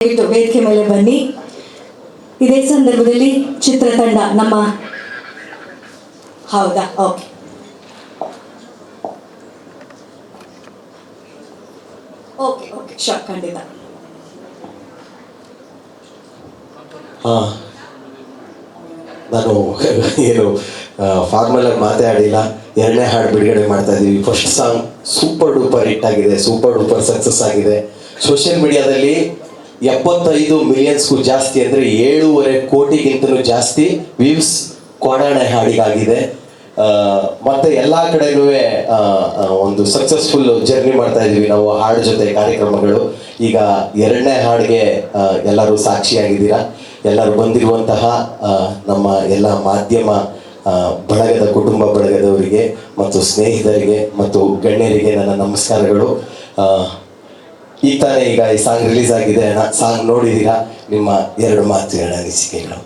ವೇದಿಕೆ ಮೇಲೆ ಬನ್ನಿ. ಇದೇ ಸಂದರ್ಭದಲ್ಲಿ ಚಿತ್ರತಂಡ ನಮ್ಮ ಹೌದಾ ಓಕೆ ಓಕೆ ಓಕೆ ಶೋರ್ ಖಂಡಿತ. ನಾನು ಏನು ಫಾರ್ಮಲ್ ಆಗಿ ಮಾತಾಡಿಲ್ಲ. ಎರಡನೇ ಹಾಡು ಬಿಡುಗಡೆ ಮಾಡ್ತಾ ಇದ್ದೀವಿ. First song super duper hit ಆಗಿದೆ, ಸೂಪರ್ ಡೂಪರ್ ಸಕ್ಸಸ್ ಆಗಿದೆ. ಸೋಷಿಯಲ್ ಮೀಡಿಯಾದಲ್ಲಿ 75 ಮಿಲಿಯನ್ಸ್ಗೂ ಜಾಸ್ತಿ ಅಂದರೆ 7.5 ಕೋಟಿಗಿಂತಲೂ ಜಾಸ್ತಿ ವ್ಯೂಸ್ ಕೊಡಾಣೆ ಹಾಡಿಗಾಗಿದೆ. ಮತ್ತು ಎಲ್ಲ ಕಡೆಯೂ ಒಂದು ಸಕ್ಸಸ್ಫುಲ್ ಜರ್ನಿ ಮಾಡ್ತಾ ಇದ್ದೀವಿ ನಾವು ಹಾಡು ಜೊತೆ ಕಾರ್ಯಕ್ರಮಗಳು. ಈಗ ಎರಡನೇ ಹಾಡಿಗೆ ಎಲ್ಲರೂ ಸಾಕ್ಷಿಯಾಗಿದ್ದೀರಾ. ಎಲ್ಲರೂ ಬಂದಿರುವಂತಹ ನಮ್ಮ ಎಲ್ಲ ಮಾಧ್ಯಮ ಬಳಗದ ಕುಟುಂಬ ಬಳಗದವರಿಗೆ ಮತ್ತು ಸ್ನೇಹಿತರಿಗೆ ಮತ್ತು ಗಣ್ಯರಿಗೆ ನನ್ನ ನಮಸ್ಕಾರಗಳು. ಈಗ ತಾನೇ ಈ ಸಾಂಗ್ ರಿಲೀಸ್ ಆಗಿದೆ. ಸಾಂಗ್ ನೋಡಿದ್ದೀರಾ. ನಿಮ್ಮ 2 ಮಾತುಗಳ ಅನಿಸಿಕೆಗಳು.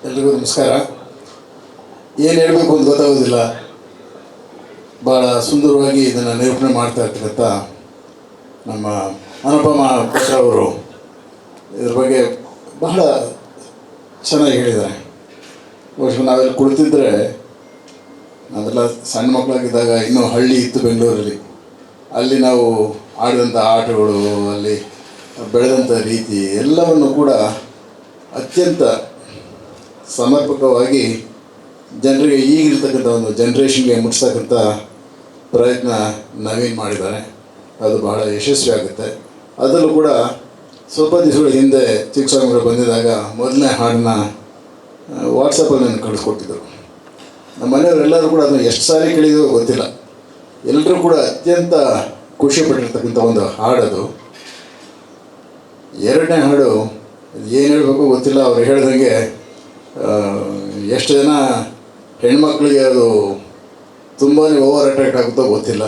ಎಲ್ರಿಗೂ ನಮಸ್ಕಾರ. ಏನು ಹೇಳಬೇಕು ಅಂತ ಗೊತ್ತಾಗೋದಿಲ್ಲ. ಭಾಳ ಸುಂದರವಾಗಿ ಇದನ್ನು ನಿರೂಪಣೆ ಮಾಡ್ತಾ ಇರ್ತಕ್ಕಂಥ ನಮ್ಮ ಅನುಪಮ ಭಟ್ರು ಅವರು ಇದ್ರ ಬಗ್ಗೆ ಬಹಳ ಚೆನ್ನಾಗಿ ಹೇಳಿದ್ದಾರೆ. ಬಹುಶಃ ನಾವೆಲ್ಲ ಕುಳಿತಿದ್ರೆ, ನಾವೆಲ್ಲ ಸಣ್ಣ ಮಕ್ಕಳಾಗಿದ್ದಾಗ ಇನ್ನೂ ಹಳ್ಳಿ ಇತ್ತು ಬೆಂಗಳೂರಲ್ಲಿ. ಅಲ್ಲಿ ನಾವು ಆಡಿದಂಥ ಆಟಗಳು, ಅಲ್ಲಿ ಬೆಳೆದಂಥ ರೀತಿ ಎಲ್ಲವನ್ನು ಕೂಡ ಅತ್ಯಂತ ಸಮರ್ಪಕವಾಗಿ ಜನರಿಗೆ ಈಗಿರ್ತಕ್ಕಂಥ ಒಂದು ಜನ್ರೇಷನ್ಗೆ ಮುಟ್ಟಿಸ್ತಕ್ಕಂಥ ಪ್ರಯತ್ನ ನವೀನ್ ಮಾಡಿದ್ದಾರೆ. ಅದು ಬಹಳ ಯಶಸ್ವಿ ಆಗುತ್ತೆ. ಅದರಲ್ಲೂ ಕೂಡ ಸ್ವಲ್ಪ ದಿವಸಗಳ ಹಿಂದೆ ಚಿಕ್ಕಸ್ವಾಮಿಗಳು ಬಂದಿದ್ದಾಗ ಮೊದಲನೇ ಹಾಡನ್ನ ವಾಟ್ಸಪ್ಪಲ್ಲಿ ನನಗೆ ಕಳಿಸ್ಕೊಟ್ಟಿದ್ದರು. ನಮ್ಮ ಮನೆಯವರೆಲ್ಲರೂ ಕೂಡ ಅದನ್ನು ಎಷ್ಟು ಸಾರಿ ಕೇಳಿದೋ ಗೊತ್ತಿಲ್ಲ. ಎಲ್ಲರೂ ಕೂಡ ಅತ್ಯಂತ ಖುಷಿಪಟ್ಟಿರ್ತಕ್ಕಂಥ ಒಂದು ಹಾಡದು. ಎರಡನೇ ಹಾಡು ಏನು ಹೇಳಬೇಕು ಗೊತ್ತಿಲ್ಲ. ಅವ್ರು ಹೇಳ್ದಂಗೆ ಎಷ್ಟು ಜನ ಹೆಣ್ಮಕ್ಳಿಗೆ ಅದು ತುಂಬಾ ಓವರ್ ಅಟ್ರಾಕ್ಟ್ ಆಗುತ್ತೋ ಗೊತ್ತಿಲ್ಲ.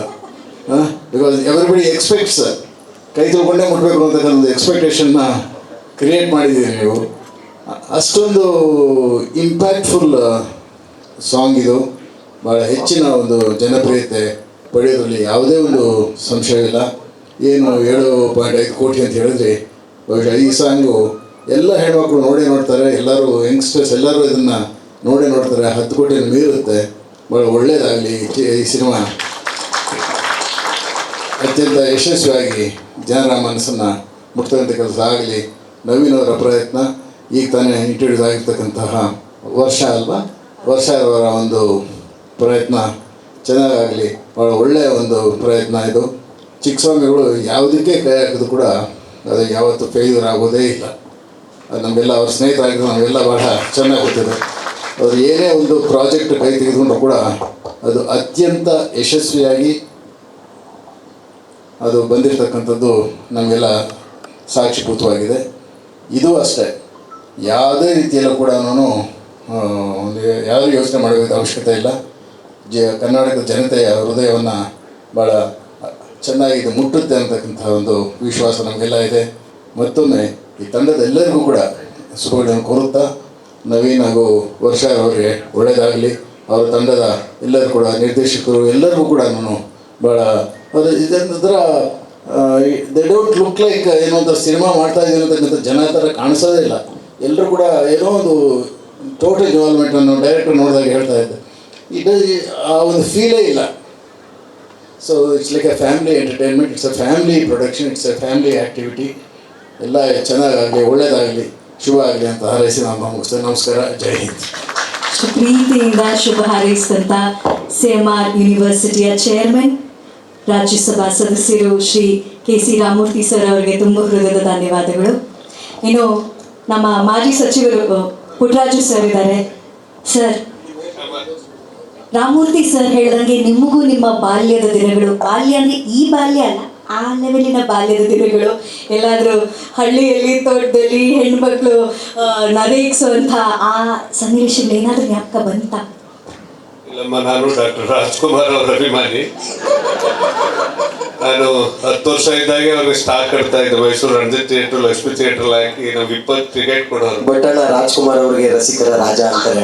ಬಿಕಾಸ್ ಎವ್ರಿಬಡಿ ಎಕ್ಸ್ಪೆಕ್ಟ್ಸ್, ಕೈ ತೊಳ್ಕೊಂಡೇ ಮುಟ್ಟಬೇಕು ಅಂತಕ್ಕಂಥ ಒಂದು ಎಕ್ಸ್ಪೆಕ್ಟೇಷನ್ನ ಕ್ರಿಯೇಟ್ ಮಾಡಿದ್ದೀರಿ ನೀವು. ಅಷ್ಟೊಂದು ಇಂಪ್ಯಾಕ್ಟ್ಫುಲ್ ಸಾಂಗ್ ಇದು. ಭಾಳ ಹೆಚ್ಚಿನ ಒಂದು ಜನಪ್ರಿಯತೆ ಪಡೆಯೋದ್ರಲ್ಲಿ ಯಾವುದೇ ಒಂದು ಸಂಶಯವಿಲ್ಲ. ಏನು 7.5 ಕೋಟಿ ಅಂತ ಹೇಳಿದ್ರೆ ಬಹುಶಃ ಈ ಸಾಂಗು ಎಲ್ಲ ಹೆಣ್ಮಕ್ಳು ನೋಡ್ತಾರೆ. ಎಲ್ಲರೂ ಯಂಗ್ಸ್ಟರ್ಸ್ ಎಲ್ಲರೂ ಇದನ್ನು ನೋಡ್ತಾರೆ. 10 ಕೋಟಿಯನ್ನು ಮೀರುತ್ತೆ. ಭಾಳ ಒಳ್ಳೆಯದಾಗಲಿ. ಈ ಸಿನಿಮಾ ಅತ್ಯಂತ ಯಶಸ್ವಿಯಾಗಿ ಜನರ ಮನಸ್ಸನ್ನು ಮುಟ್ತಕ್ಕಂಥ ಕೆಲಸ ಆಗಲಿ. ನವೀನ್ ಅವರ ಪ್ರಯತ್ನ ಈಗ ತಾನೇ ಇಂಟ್ರೊಡ್ಯೂಸ್ ಆಗಿರ್ತಕ್ಕಂತಹ ವರ್ಷ ಅವರ ಒಂದು ಪ್ರಯತ್ನ ಚೆನ್ನಾಗಾಗಲಿ. ಭಾಳ ಒಳ್ಳೆಯ ಒಂದು ಪ್ರಯತ್ನ ಇದು. ಚಿಕ್ಕಸ್ವಾಮಿಗಳು ಯಾವುದಕ್ಕೆ ಕೈ ಹಾಕಿದ್ರು ಕೂಡ ಅದು ಯಾವತ್ತೂ ಫೇಲ್ಯೂರ್ ಆಗೋದೇ ಇಲ್ಲ. ಅದು ನಮಗೆಲ್ಲ ಅವ್ರ ಸ್ನೇಹಿತರಾಗಿದ್ದು ನಮಗೆಲ್ಲ ಭಾಳ ಚೆನ್ನಾಗಿ ಗೊತ್ತಿದೆ. ಅವರು ಏನೇ ಒಂದು ಪ್ರಾಜೆಕ್ಟ್ ಕೈ ತೆಗೆದುಕೊಂಡ್ರು ಕೂಡ ಅದು ಅತ್ಯಂತ ಯಶಸ್ವಿಯಾಗಿ ಅದು ಬಂದಿರತಕ್ಕಂಥದ್ದು ನಮಗೆಲ್ಲ ಸಾಕ್ಷೀಭೂತವಾಗಿದೆ. ಇದು ಅಷ್ಟೇ, ಯಾವುದೇ ರೀತಿಯಲ್ಲೂ ಕೂಡ ನಾನು ಯಾವುದೇ ಯೋಚನೆ ಮಾಡಬೇಕಾದ ಅವಶ್ಯಕತೆ ಇಲ್ಲ. ಕರ್ನಾಟಕದ ಜನತೆಯ ಹೃದಯವನ್ನು ಭಾಳ ಚೆನ್ನಾಗಿ ಇದು ಮುಟ್ಟುತ್ತೆ ಅಂತಕ್ಕಂಥ ಒಂದು ವಿಶ್ವಾಸ ನಮಗೆಲ್ಲ ಇದೆ. ಮತ್ತೊಮ್ಮೆ ಈ ತಂಡದ ಎಲ್ಲರಿಗೂ ಕೂಡ ಶುಭಗಳನ್ನು ಕೋರುತ್ತಾ, ನವೀನ್ ಹಾಗೂ ವರ್ಷ ಅವರಿಗೆ ಒಳ್ಳೆಯದಾಗಲಿ. ಅವರ ತಂಡದ ಎಲ್ಲರೂ ಕೂಡ ನಿರ್ದೇಶಕರು ಎಲ್ಲರಿಗೂ ಕೂಡ ನಾನು ಭಾಳ ಅದು ಇದೊಂಥರ ದೇ ಡೋಂಟ್ ಲುಕ್ ಲೈಕ್ ಏನೋ ಒಂದು ಸಿನಿಮಾ ಮಾಡ್ತಾ ಇದ್ದೀವಿ ಅಂತಕ್ಕಂಥ ಜನ ಥರ ಕಾಣಿಸೋದೇ ಇಲ್ಲ. ಎಲ್ಲರೂ ಕೂಡ ಏನೋ ಒಂದು ಟೋಟಲ್ ಇನ್ವಾಲ್ವ್ಮೆಂಟನ್ನು ಡೈರೆಕ್ಟರ್ ನೋಡಿದಾಗ ಹೇಳ್ತಾ ಇದ್ದೆ. ಆ ಒಂದು ಫೀಲೇ ಇಲ್ಲ. So it's like A family entertainment, it's A family production, it's A family activity. ಎಲ್ಲ ಚೆನ್ನಾಗಾಗಲಿ, ಒಳ್ಳೆಯದಾಗಲಿ, ಶುಭ ಆಗಲಿ ಅಂತ ಹಾರೈಸಿ ನಾನು ಮುಗಿಸ್ತೇನೆ. ನಮಸ್ಕಾರ, ಜೈ ಹಿಂದ್. ಪ್ರೀತಿಯಿಂದ ಶುಭ ಹಾರೈಸಿದಂಥ CMR ಯೂನಿವರ್ಸಿಟಿಯ ಚೇರ್ಮನ್, ರಾಜ್ಯಸಭಾ ಸದಸ್ಯರು ಶ್ರೀ KC ರಾಮಮೂರ್ತಿ ಸರ್ ಅವರಿಗೆ ತುಂಬ ಹೃದಯದ ಧನ್ಯವಾದಗಳು. ಇನ್ನು ನಮ್ಮ ಮಾಜಿ ಸಚಿವರು ಪುಟ್ಟರಾಜು ಸರ್ ಇದ್ದಾರೆ. ಸರ್, ರಾಮಮೂರ್ತಿ ಸರ್ ಹೇಳ್ದಂಗೆ ನಿಮಗೂ ನಿಮ್ಮ ಬಾಲ್ಯದ ದಿನಗಳು, ಬಾಲ್ಯ ಅಂದರೆ ಈ ಬಾಲ್ಯ ಅಲ್ಲ, ಆ ಲೆವೆಲಿನ ಬಾಲ್ಯದ ದಿನಗಳು ಎಲ್ಲಾದರೂ ಹಳ್ಳಿಯಲ್ಲಿ ತೋಟದಲ್ಲಿ ಹೆಣ್ಮಕ್ಳು ನರೇಗಿಸುವಂಥ ಆ ಸನ್ನಿವೇಶಗಳು ಏನಾದರೂ ಜ್ಞಾಪಕ ಬಂತಾ? ಇಲ್ಲಮ್ಮ, ನಾನು ಡಾಕ್ಟರ್ ರಾಜ್ಕುಮಾರ್ ಅವರ ಅಭಿಮಾನಿ. ನಾನು 10 ವರ್ಷ ಇದ್ದಾಗೆ ಅವ್ರಿಗೆ ಸ್ಟಾಕ್ ಕಟ್ತಾ ಇದ್ದೆ. ಮೈಸೂರು ರಣಜಿತ್ ಥಿಯೇಟರ್, ಲಕ್ಷ್ಮೀ ಥಿಯೇಟರ್ ಹಾಕಿ ನಮ್ಗೆ 20 ಟಿಕೆಟ್ ಕೊಡೋರು. ಬಟ್ ಅಣ್ಣ, ರಾಜ್ಕುಮಾರ್ ಅವರಿಗೆ ರಸಿಕರ ರಾಜ ಅಂತಾರೆ.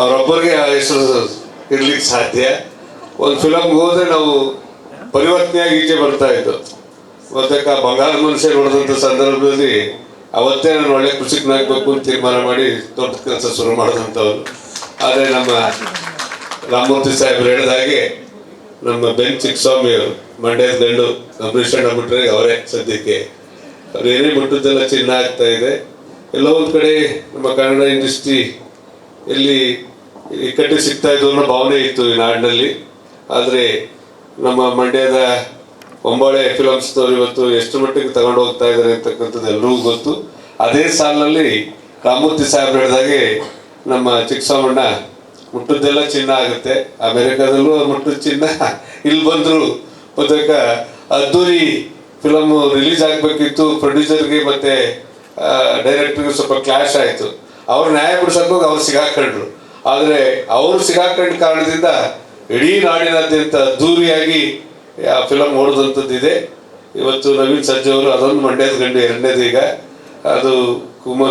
ಅವರೊಬ್ಬರಿಗೆ ಆ ಹೆಸರು ಇರ್ಲಿಕ್ಕೆ ಸಾಧ್ಯ. ಒಂದು ಫಿಲಮ್ಗೆ ಹೋದ್ರೆ ನಾವು ಪರಿವರ್ತನೆಯಾಗಿ ಈಚೆ ಬರ್ತಾ ಇತ್ತು. ಮತ್ತೆ ಬಂಗಾರದ ಮನುಷ್ಯ ನೋಡಿದಂಥ ಸಂದರ್ಭದಲ್ಲಿ ಅವತ್ತೇ ನಾನು ಒಳ್ಳೆ ಕೃಷಿಕನಾಗಬೇಕು ಅಂತ ತೀರ್ಮಾನ ಮಾಡಿ ದೊಡ್ಡ ಕೆಲಸ ಶುರು ಮಾಡಿದಂಥವ್ರು. ಆದರೆ ನಮ್ಮ ರಾಮಮೂರ್ತಿ ಸಾಹೇಬ್ರು ಹೇಳಿದ ಹಾಗೆ ನಮ್ಮ ಬೆನ್ ಚಿಕ್ಕಸ್ವಾಮಿಯವರು ಮಂಡ್ಯದ ಗಂಡು ಅಂಬರೀಷ್ ಅಣ್ಣ ಬಿಟ್ಟರೆ ಅವರೇ ಸದ್ಯಕ್ಕೆ ಅವ್ರು ಏನೇ ಬಿಟ್ಟದ್ದೆಲ್ಲ ಚಿನ್ನ ಆಗ್ತಾ ಇದೆ. ಎಲ್ಲೋ ಒಂದು ಕಡೆ ನಮ್ಮ ಕನ್ನಡ ಇಂಡಸ್ಟ್ರಿ ಎಲ್ಲಿ ಇಕ್ಕಟ್ಟು ಸಿಗ್ತಾ ಇದ್ದು ಅನ್ನೋ ಭಾವನೆ ಇತ್ತು ಈ ನಾಡಿನಲ್ಲಿ. ಆದರೆ ನಮ್ಮ ಮಂಡ್ಯದ ಒಂಬಾಳೆ ಫಿಲಮ್ಸ್ನವ್ರು ಇವತ್ತು ಎಷ್ಟು ಮಟ್ಟಿಗೆ ತಗೊಂಡು ಹೋಗ್ತಾ ಇದ್ದಾರೆ ಅಂತಕ್ಕಂಥದ್ದು ಎಲ್ರಿಗೂ ಗೊತ್ತು. ಅದೇ ಸಾಲಿನಲ್ಲಿ ರಾಮಮೂರ್ತಿ ಸಾಹೇಬ್ರು ಹೇಳಿದಾಗೆ ನಮ್ಮ ಚಿಕ್ಕಸ್ವಾಮಣ್ಣ ಮುಟ್ಟದ್ದೆಲ್ಲ ಚಿನ್ನ ಆಗುತ್ತೆ. ಅಮೆರಿಕಾದಲ್ಲೂ ಮುಟ್ಟದ ಚಿನ್ನ, ಇಲ್ಲಿ ಬಂದರು ಪದಕ ಅದ್ದೂರಿ ಫಿಲಮ್ ರಿಲೀಸ್ ಆಗಬೇಕಿತ್ತು. ಪ್ರೊಡ್ಯೂಸರ್ಗೆ ಮತ್ತು ಡೈರೆಕ್ಟರ್ಗೆ ಸ್ವಲ್ಪ ಕ್ಲಾಶ್ ಆಯಿತು. ಅವ್ರು ನ್ಯಾಯ ಬಿಡ್ಸಕ್ಕೆ ಹೋಗಿ ಅವ್ರು ಸಿಗಾಕೊಂಡ್ರು. ಆದರೆ ಅವರು ಸಿಗಾಕೊಂಡ ಕಾರಣದಿಂದ ಇಡೀ ನಾಡಿನಾದ್ಯಂತ ಅದ್ದೂರಿಯಾಗಿ ಆ ಫಿಲಮ್ ಓಡಿದಂಥದ್ದಿದೆ. ಇವತ್ತು ನವೀನ್ ಸಜ್ಜು ಅವರು ಅದೊಂದು ಮಂಡ್ಯದ ಗಂಡು, ಎರಡನೇದು ಈಗ ಅದು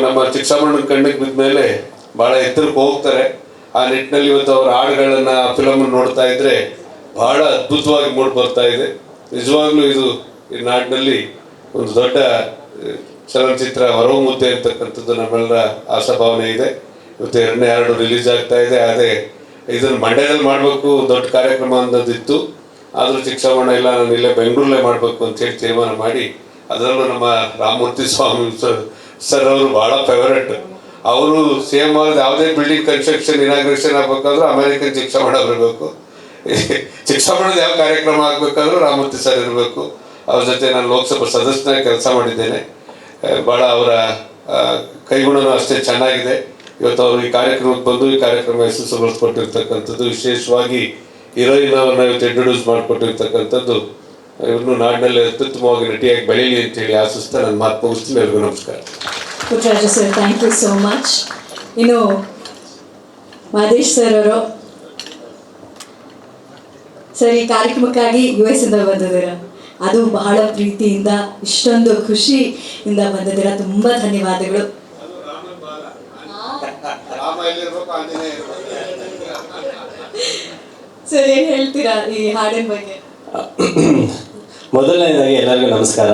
ನಮ್ಮ ಚಿಕ್ಕಸ್ವಾಮಣ್ಣನ ಕಣ್ಣಿಗೆ ಬಿದ್ದ ಮೇಲೆ ಭಾಳ ಎತ್ತರಕ್ಕೆ ಹೋಗ್ತಾರೆ. ಆ ನಿಟ್ಟಿನಲ್ಲಿ ಇವತ್ತು ಅವರ ಹಾಡುಗಳನ್ನು ಫಿಲಮ್ ನೋಡ್ತಾ ಇದ್ದರೆ ಭಾಳ ಅದ್ಭುತವಾಗಿ ಮೂಡಿ ಬರ್ತಾ ಇದೆ. ನಿಜವಾಗ್ಲೂ ಇದು ಈ ನಾಡಿನಲ್ಲಿ ಒಂದು ದೊಡ್ಡ ಚಲನಚಿತ್ರ ಹೊರಹೊಮ್ಮುತ್ತೆ ಅಂತಕ್ಕಂಥದ್ದು ನಮ್ಮೆಲ್ಲರ ಆಶಾಭಾವನೆ ಇದೆ. ಇವತ್ತು 2ನೇ ಹಾಡು ರಿಲೀಸ್ ಆಗ್ತಾ ಇದೆ. ಅದೇ ಇದನ್ನು ಮಂಡ್ಯದಲ್ಲಿ ಮಾಡಬೇಕು ದೊಡ್ಡ ಕಾರ್ಯಕ್ರಮ ಅನ್ನೋದಿತ್ತು. ಆದರೂ ಚಿಕ್ಕಸ್ವಾಮಣ್ಣ ಇಲ್ಲ, ನಾನು ಇಲ್ಲೇ ಬೆಂಗಳೂರಲ್ಲೇ ಮಾಡಬೇಕು ಅಂತೇಳಿ ತೀರ್ಮಾನ ಮಾಡಿ, ಅದರಲ್ಲೂ ನಮ್ಮ ರಾಮಮೂರ್ತಿ ಸ್ವಾಮಿ ಸರ್ ಅವರು ಭಾಳ ಫೇವರೆಟ್. ಅವರು CM ಆದ ಯಾವುದೇ ಬಿಲ್ಡಿಂಗ್ ಕನ್ಸ್ಟ್ರಕ್ಷನ್ ಇನಾಗ್ರೇಷನ್ ಆಗಬೇಕಾದ್ರೂ ಅಮೇರಿಕನ್ ಚಿಕ್ಕಸ್ವಾಮಣ್ಣ ಬರಬೇಕು. ಚಿಕ್ಕಸ್ವಾಮಣ್ಣದ ಯಾವ ಕಾರ್ಯಕ್ರಮ ಆಗಬೇಕಾದ್ರೂ ರಾಮಮೂರ್ತಿ ಸರ್ ಇರಬೇಕು. ಅವ್ರ ಜೊತೆ ನಾನು ಲೋಕಸಭಾ ಸದಸ್ಯನಾಗಿ ಕೆಲಸ ಮಾಡಿದ್ದೇನೆ. ಭಾಳ ಅವರ ಕೈಗುಣನೂ ಅಷ್ಟೇ ಚೆನ್ನಾಗಿದೆ. ಇವತ್ತು ಅವರು ಈ ಕಾರ್ಯಕ್ರಮಕ್ಕೆ ಬಂದು ಈ ಕಾರ್ಯಕ್ರಮ ಯಶಸ್ಸುಗೊಳಿಸ್ಕೊಟ್ಟಿರ್ತಕ್ಕಂಥದ್ದು, ವಿಶೇಷವಾಗಿ ಹೀರೋಯಿನ್ ಅವ್ರನ್ನ ಇವತ್ತು ಇಂಟ್ರೊಡ್ಯೂಸ್ ಮಾಡಿಕೊಟ್ಟಿರ್ತಕ್ಕಂಥದ್ದು, ಇನ್ನು ನಾಡಿನಲ್ಲಿ ಅತ್ಯುತ್ತಮವಾಗಿ ನಟಿಯಾಗಿ ಬೆಳೀಲಿ ಅಂತೇಳಿ ಆಶಿಸ್ತಾ ನನ್ನ ಮಾತು ಮುಗಿಸ್ತೀನಿ. ಎಲ್ರಿಗೂ ನಮಸ್ಕಾರ. Puttaraju sir, thank you so much. ಇನ್ನು ಮಾದೇಶ್ ಸರ್ ಅವರು ಸರ್ ಈ ಕಾರ್ಯಕ್ರಮಕ್ಕಾಗಿ US ಇಂದ ಬಂದಿದ್ದೀರಾ, ಅದು ಬಹಳ ಪ್ರೀತಿಯಿಂದ ಇಷ್ಟೊಂದು ಖುಷಿಯಿಂದ ಬಂದಿದ್ದೀರಾ, ತುಂಬ ಧನ್ಯವಾದಗಳು. ಸರ್ ಏನು ಹೇಳ್ತೀರಾ ಈ ಹಾಡಿನ ಬಗ್ಗೆ? ಮೊದಲನೇದಾಗಿ ಎಲ್ಲರಿಗೂ ನಮಸ್ಕಾರ.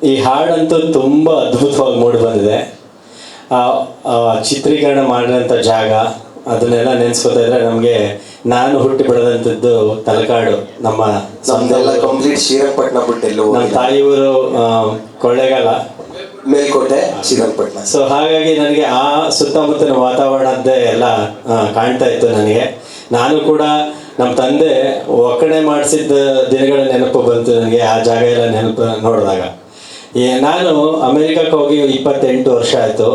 ಈ ಹಾಡಂತೂ ತುಂಬ ಅದ್ಭುತವಾಗಿ ಮೂಡಿ ಬಂದಿದೆ. ಚಿತ್ರೀಕರಣ ಮಾಡಿರೋಂಥ ಜಾಗ ಅದನ್ನೆಲ್ಲ ನೆನೆಸ್ಕೊತಾ ಇದ್ರೆ ನಮಗೆ ನಾನು ಹುಟ್ಟಿ ಬೆಳೆದಂಥದ್ದು ತಲಕಾಡು, ನಮ್ದೆಲ್ಲ ಕಂಪ್ಲೀಟ್ ಶ್ರೀರಂಗಪಟ್ಟಣ ಬಿಟ್ಟೆಲ್ಲೋ, ನಮ್ಮ ತಾಯಿಯವರು ಕೊಳ್ಳೇಗಾಲ, ಮೇಲ್ಕೋಟೆ, ಶ್ರೀರಂಗಪಟ್ಟಣ. ಸೊ ಹಾಗಾಗಿ ನನಗೆ ಆ ಸುತ್ತಮುತ್ತಲಿನ ವಾತಾವರಣದ್ದೇ ಎಲ್ಲ ಕಾಣ್ತಾ ಇತ್ತು ನನಗೆ. ನಾನು ಕೂಡ ನಮ್ಮ ತಂದೆ ಒಕ್ಕಣೆ ಮಾಡಿಸಿದ್ದ ದಿನಗಳ ನೆನಪು ಬಂತು ನನಗೆ, ಆ ಜಾಗ ಎಲ್ಲ ನೆನಪು ನೋಡಿದಾಗ. ನಾನು ಅಮೆರಿಕಕ್ಕೆ ಹೋಗಿ 28 ವರ್ಷ ಆಯಿತು.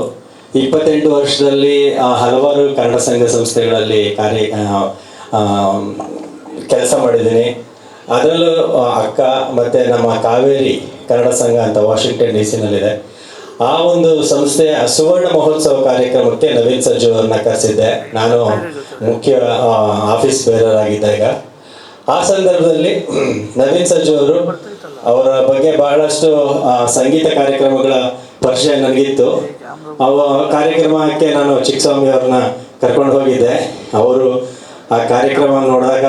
28 ವರ್ಷದಲ್ಲಿ ಹಲವಾರು ಕನ್ನಡ ಸಂಘ ಸಂಸ್ಥೆಗಳಲ್ಲಿ ಕೆಲಸ ಮಾಡಿದ್ದೀನಿ. ಅದರಲ್ಲೂ ಅಕ್ಕ ಮತ್ತು ನಮ್ಮ ಕಾವೇರಿ ಕನ್ನಡ ಸಂಘ ಅಂತ ವಾಷಿಂಗ್ಟನ್ DC ಆ ಒಂದು ಸಂಸ್ಥೆಯ ಸುವರ್ಣ ಮಹೋತ್ಸವ ಕಾರ್ಯಕ್ರಮಕ್ಕೆ ನವೀನ್ ಸಜ್ಜು ಅವ್ರನ್ನ ಕರೆಸಿದ್ದೆ, ನಾನು ಮುಖ್ಯ ಆಫೀಸ್ ಬೇರರ್ ಆಗಿದ್ದಾಗ. ಆ ಸಂದರ್ಭದಲ್ಲಿ ನವೀನ್ ಸಜ್ಜು ಅವರು, ಅವರ ಬಗ್ಗೆ ಬಹಳಷ್ಟು ಸಂಗೀತ ಕಾರ್ಯಕ್ರಮಗಳ ಪರಿಚಯ ನನಗಿತ್ತು. ಕಾರ್ಯಕ್ರಮಕ್ಕೆ ನಾನು ಚಿಕ್ಕಸ್ವಾಮಿ ಅವ್ರನ್ನ ಕರ್ಕೊಂಡು ಹೋಗಿದ್ದೆ. ಅವರು ಆ ಕಾರ್ಯಕ್ರಮ ನೋಡಿದಾಗ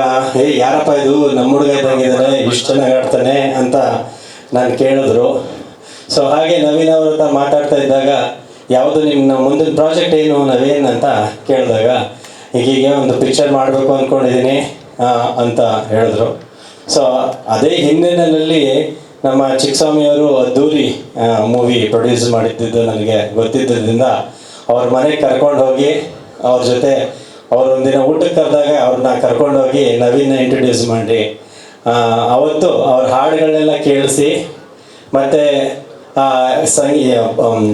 ಯಾರಪ್ಪ ಇದು ನಮ್ಮ ಹುಡುಗ ಇದ್ದಂಗಿದ್ದಾನೆ, ಇಷ್ಟು ಚೆನ್ನಾಗಿ ಆಡ್ತಾನೆ ಅಂತ ನಾನು ಕೇಳಿದ್ರು. ಸೊ ಹಾಗೆ ನವೀನ್ ಅವ್ರ ಹತ್ರ ಮಾತಾಡ್ತಾ ಇದ್ದಾಗ, ಯಾವುದು ನಿಮ್ಮ ಮುಂದಿನ ಪ್ರಾಜೆಕ್ಟ್ ಏನು ನವೀನ್ ಅಂತ ಕೇಳಿದಾಗ, ಹೀಗೆ ಒಂದು ಪಿಕ್ಚರ್ ಮಾಡಬೇಕು ಅಂದ್ಕೊಂಡಿದ್ದೀನಿ ಅಂತ ಹೇಳಿದ್ರು. ಸೊ ಅದೇ ಹಿನ್ನೆಲೆಯಲ್ಲಿ ನಮ್ಮ ಚಿಕ್ಕಸ್ವಾಮಿಯವರು ಅದ್ದೂರಿ ಮೂವಿ ಪ್ರೊಡ್ಯೂಸ್ ಮಾಡಿದ್ದು ನನಗೆ ಗೊತ್ತಿದ್ದರಿಂದ ಅವ್ರ ಮನೆಗೆ ಕರ್ಕೊಂಡು ಹೋಗಿ ಅವ್ರ ಜೊತೆ ಅವರೊಂದಿನ ಊಟಕ್ಕೆ ಕರೆದಾಗ ಅವ್ರನ್ನ ಕರ್ಕೊಂಡೋಗಿ ನವೀನ ಇಂಟ್ರೊಡ್ಯೂಸ್ ಮಾಡಿ ಅವತ್ತು ಅವ್ರ ಹಾಡುಗಳನ್ನೆಲ್ಲ ಕೇಳಿಸಿ, ಮತ್ತು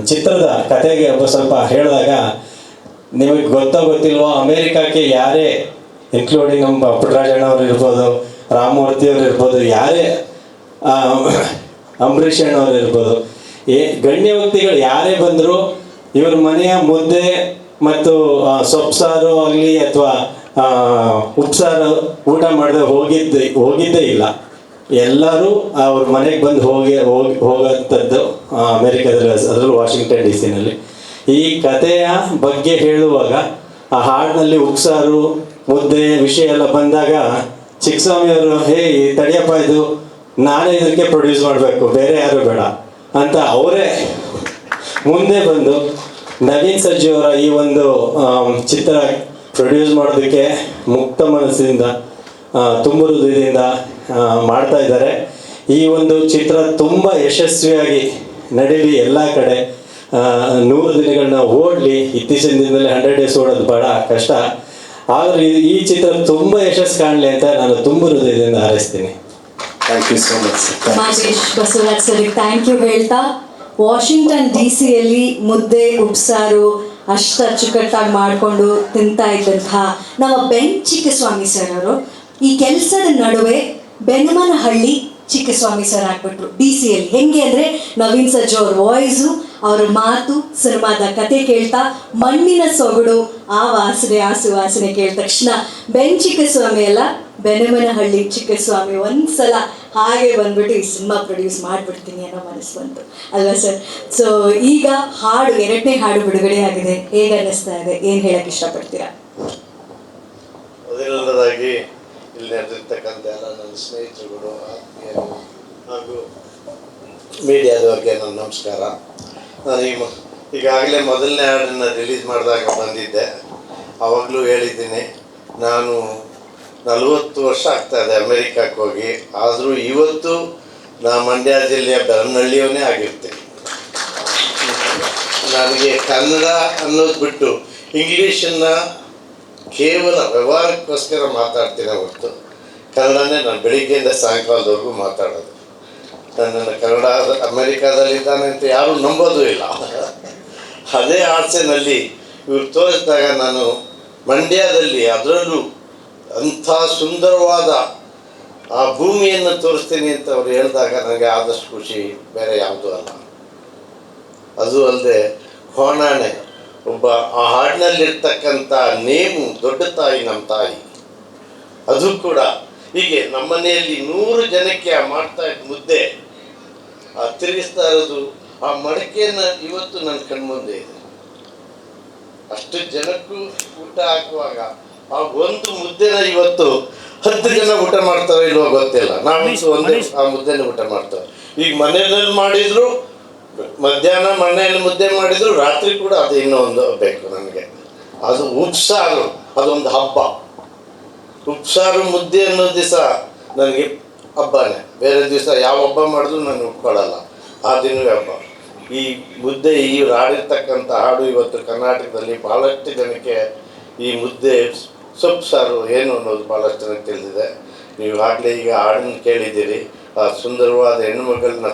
ಚಿತ್ರದ ಕತೆಗೆ ಸ್ವಲ್ಪ ಹೇಳಿದಾಗ, ನಿಮಗೆ ಗೊತ್ತಿಲ್ವೋ ಅಮೇರಿಕಕ್ಕೆ ಯಾರೇ ಇನ್ಕ್ಲೂಡಿಂಗ್ ನಮ್ಮ ಪುಟ್ಟರಾಜಣ್ಣವ್ರು ಇರ್ಬೋದು, ರಾಮಮೂರ್ತಿಯವ್ರು ಇರ್ಬೋದು, ಯಾರೇ ಅಂಬರೀಷ್ ಅಣ್ಣವ್ರು ಇರ್ಬೋದು, ಗಣ್ಯ ವ್ಯಕ್ತಿಗಳು ಯಾರೇ ಬಂದರೂ ಇವ್ರ ಮನೆಯ ಮುದ್ದೆ ಮತ್ತು ಸೊಪ್ಪು ಸಾರು ಆಗಲಿ ಅಥವಾ ಉಪ್ಸಾರು ಊಟ ಮಾಡದೆ ಹೋಗಿದ್ದೇ ಇಲ್ಲ. ಎಲ್ಲರೂ ಅವ್ರ ಮನೆಗೆ ಬಂದು ಹೋಗೋಂಥದ್ದು ಅಮೇರಿಕಾದಲ್ಲಿ, ಅದರಲ್ಲೂ ವಾಷಿಂಗ್ಟನ್ DC ಈ ಕಥೆಯ ಬಗ್ಗೆ ಹೇಳುವಾಗ ಆ ಹಾಡಿನಲ್ಲಿ ಉಪ್ಸಾರು ಮುದ್ದೆ ವಿಷಯ ಎಲ್ಲ ಬಂದಾಗ ಚಿಕ್ಕಸ್ವಾಮಿ ಅವರು ಹೇ ತಡಿಯಪ್ಪ ಇದು ನಾನೇ ಇದಕ್ಕೆ ಪ್ರೊಡ್ಯೂಸ್ ಮಾಡಬೇಕು ಬೇರೆ ಯಾರು ಬೇಡ ಅಂತ ಅವರೇ ಮುಂದೆ ಬಂದು ನವೀನ್ ಸಜ್ಜು ಅವರ ಈ ಒಂದು ಚಿತ್ರ ಪ್ರೊಡ್ಯೂಸ್ ಮಾಡೋದಕ್ಕೆ ಮುಕ್ತ ಮನಸ್ಸಿನಿಂದ ತುಂಬು ಹೃದಯದಿಂದ ಮಾಡ್ತಾ ಇದ್ದಾರೆ. ಈ ಒಂದು ಚಿತ್ರ ತುಂಬ ಯಶಸ್ವಿಯಾಗಿ ನಡೀಲಿ, ಎಲ್ಲ ಕಡೆ 100 ದಿನಗಳನ್ನ ಓಡಲಿ. ಇತ್ತೀಚಿನ ದಿನದಲ್ಲಿ 100 days ಓಡೋದು ಬಹಳ ಕಷ್ಟ, ಆದರೆ ಈ ಚಿತ್ರ ತುಂಬ ಯಶಸ್ಸು ಕಾಣಲಿ ಅಂತ ನಾನು ತುಂಬ ಹೃದಯದಿಂದ ಹಾರೈಸ್ತೀನಿ. Thank you so much. Madesh Basavaraj sir thank you ಹೇಳ್ತಾ, ವಾಷಿಂಗ್ಟನ್ DC ಮುದ್ದೆ ಉಪ್ಸಾರು ಅಷ್ಟು ಅಚ್ಚುಕಟ್ಟಾಗಿ ಮಾಡಿಕೊಂಡು ತಿಂತಾ ಇದ್ದಂತಹ ನಮ್ಮ ಬೆನ್ ಚಿಕ್ಕಸ್ವಾಮಿ ಸರ್ ಅವರು ಈ ಕೆಲಸದ ನಡುವೆ ಬೆನಮನಹಳ್ಳಿ ಚಿಕ್ಕಸ್ವಾಮಿ ಸರ್ ಆಗ್ಬಿಟ್ರು DC ಹೆಂಗೆ ಅಂದರೆ ನವೀನ್ ಸಜ್ಜು ಅವ್ರ ವಾಯ್ಸು, ಅವ್ರ ಮಾತು, ಸಿನಿಮಾದ ಕತೆ ಕೇಳ್ತಾ ಮಣ್ಣಿನ ಸೊಗಡು, ಆ ವಾಸನೆ ಆ ಸುವಾಸನೆ ಕೇಳಿದ ತಕ್ಷಣ ಬೆನ್ ಚಿಕ್ಕಸ್ವಾಮಿ ಅಲ್ಲ ಬೆನಮನಹಳ್ಳಿ ಚಿಕ್ಕಸ್ವಾಮಿ ಒಂದ್ಸಲ ಹಾಗೆ ಬಂದ್ಬಿಟ್ಟು ಈ ಸಿನಿಮಾ ಪ್ರೊಡ್ಯೂಸ್ ಮಾಡಿಬಿಡ್ತೀನಿ ಅನ್ನೋ ಮನಸ್ಸು ಬಂತು ಅಲ್ವಾ ಸರ್? ಸೊ ಈಗ ಹಾಡು 2ನೇ ಹಾಡು ಬಿಡುಗಡೆ ಆಗಿದೆ, ಹೇಗೆ ಅನ್ನಿಸ್ತಾ ಇದೆ, ಏನು ಹೇಳಕ್ಕೆ ಇಷ್ಟಪಡ್ತೀರಾ? ಮೊದಲನೇದಾಗಿ ಇಲ್ಲಿ ನಡೆದಿರ್ತಕ್ಕಂಥ ಎಲ್ಲ ನನ್ನ ಸ್ನೇಹಿತರುಗಳು, ಆತ್ಮೀಯರು ಹಾಗೂ ಮೀಡಿಯಾದವ್ರಿಗೆ ನನ್ನ ನಮಸ್ಕಾರ. ನಾನು ಈಗಾಗಲೇ ಮೊದಲನೇ ಹಾಡನ್ನು ರಿಲೀಸ್ ಮಾಡಿದಾಗ ಬಂದಿದ್ದೆ. ಆವಾಗಲೂ ಹೇಳಿದ್ದೀನಿ, ನಾನು 40 ವರ್ಷ ಆಗ್ತಾಯಿದೆ ಅಮೇರಿಕಕ್ಕೆ ಹೋಗಿ, ಆದರೂ ಇವತ್ತು ನಾ ಮಂಡ್ಯ ಜಿಲ್ಲೆಯ ಬೆರನಹಳ್ಳಿಯವನೇ ಆಗಿರ್ತೀನಿ. ನನಗೆ ಕನ್ನಡ ಅನ್ನೋದು ಬಿಟ್ಟು ಇಂಗ್ಲೀಷನ್ನು ಕೇವಲ ವ್ಯವಹಾರಕ್ಕೋಸ್ಕರ ಮಾತಾಡ್ತೀನಿ ಹೊರತು ಕನ್ನಡನೇ ನಾನು ಬೆಳಿಗ್ಗೆಯಿಂದ ಸಾಯಂಕಾಲದವರೆಗೂ ಮಾತಾಡೋದು. ನನ್ನನ್ನು ಕನ್ನಡ ಅಮೇರಿಕಾದಲ್ಲಿದ್ದಾನೆ ಅಂತ ಯಾರೂ ನಂಬೋದು ಇಲ್ಲ. ಅದೇ ಆಸೆನಲ್ಲಿ ಇವ್ರು ತೋರಿಸಿದಾಗ ನಾನು ಮಂಡ್ಯದಲ್ಲಿ, ಅದರಲ್ಲೂ ಅಂಥ ಸುಂದರವಾದ ಆ ಭೂಮಿಯನ್ನು ತೋರಿಸ್ತೀನಿ ಅಂತ ಅವ್ರು ಹೇಳಿದಾಗ ನನಗೆ ಆದಷ್ಟು ಖುಷಿ ಬೇರೆ ಯಾವುದೂ ಅಲ್ಲ. ಅದು ಅಲ್ಲದೆ ಹೊಣಾಣೆ, ಒಬ್ಬ ಆ ಹಾಡಿನಲ್ಲಿರ್ತಕ್ಕಂಥ ನೇಮು ದೊಡ್ಡ ತಾಯಿ ನಮ್ಮ ತಾಯಿ, ಅದು ಕೂಡ ಹೀಗೆ ನಮ್ಮ ಮನೆಯಲ್ಲಿ 100 ಜನಕ್ಕೆ ಆ ಮಾಡ್ತಾ ಇದ್ದ ಮುದ್ದೆ, ಆ ತಿರುಗಿಸ್ತಾ ಇರೋದು, ಆ ಮಡಕೆಯನ್ನು ಇವತ್ತು ನನ್ನ ಕಣ್ಮುಂದೆ ಇದೆ. ಅಷ್ಟು ಜನಕ್ಕೂ ಊಟ ಹಾಕುವಾಗ ಆ ಒಂದು ಮುದ್ದೆನ ಇವತ್ತು 10 ಜನ ಊಟ ಮಾಡ್ತಾರೋ ಇಲ್ವೋ ಗೊತ್ತಿಲ್ಲ, ನಾವು ಒಂದೇ ಆ ಮುದ್ದೆನ ಊಟ ಮಾಡ್ತೇವೆ. ಈಗ ಮನೆಯಲ್ಲಿ ಮಾಡಿದ್ರು, ಮಧ್ಯಾಹ್ನ ಮನೆಯಲ್ಲಿ ಮುದ್ದೆ ಮಾಡಿದ್ರು, ರಾತ್ರಿ ಕೂಡ ಅದು ಇನ್ನೊಂದು ಬೇಕು ನನಗೆ. ಅದು ಉಪ್ಸಾರು, ಅದೊಂದು ಹಬ್ಬ. ಉಪ್ಸಾರು ಮುದ್ದೆ ಅನ್ನೋ ದಿವಸ ನನಗೆ ಹಬ್ಬನೇ. ಬೇರೆ ದಿವಸ ಯಾವ ಹಬ್ಬ ಮಾಡಿದ್ರು ನಾನು ಒಪ್ಕೊಳ್ಳಲ್ಲ, ಆ ದಿನವೇ ಹಬ್ಬ. ಈ ಮುದ್ದೆ, ಈ ಹಾಡಿರ್ತಕ್ಕಂಥ ಹಾಡು ಇವತ್ತು ಕರ್ನಾಟಕದಲ್ಲಿ ಭಾಳಷ್ಟು ಜನಕ್ಕೆ ಈ ಮುದ್ದೆ ಸೊಪ್ಪು ಸಾರು ಏನು ಅನ್ನೋದು ಭಾಳಷ್ಟು ಜನಕ್ಕೆ ತಿಳಿದಿದೆ. ನೀವು ಆಗಲೇ ಈಗ ಹಾಡನ್ನು ಕೇಳಿದ್ದೀರಿ, ಆ ಸುಂದರವಾದ ಹೆಣ್ಣು ಮಗಳನ್ನ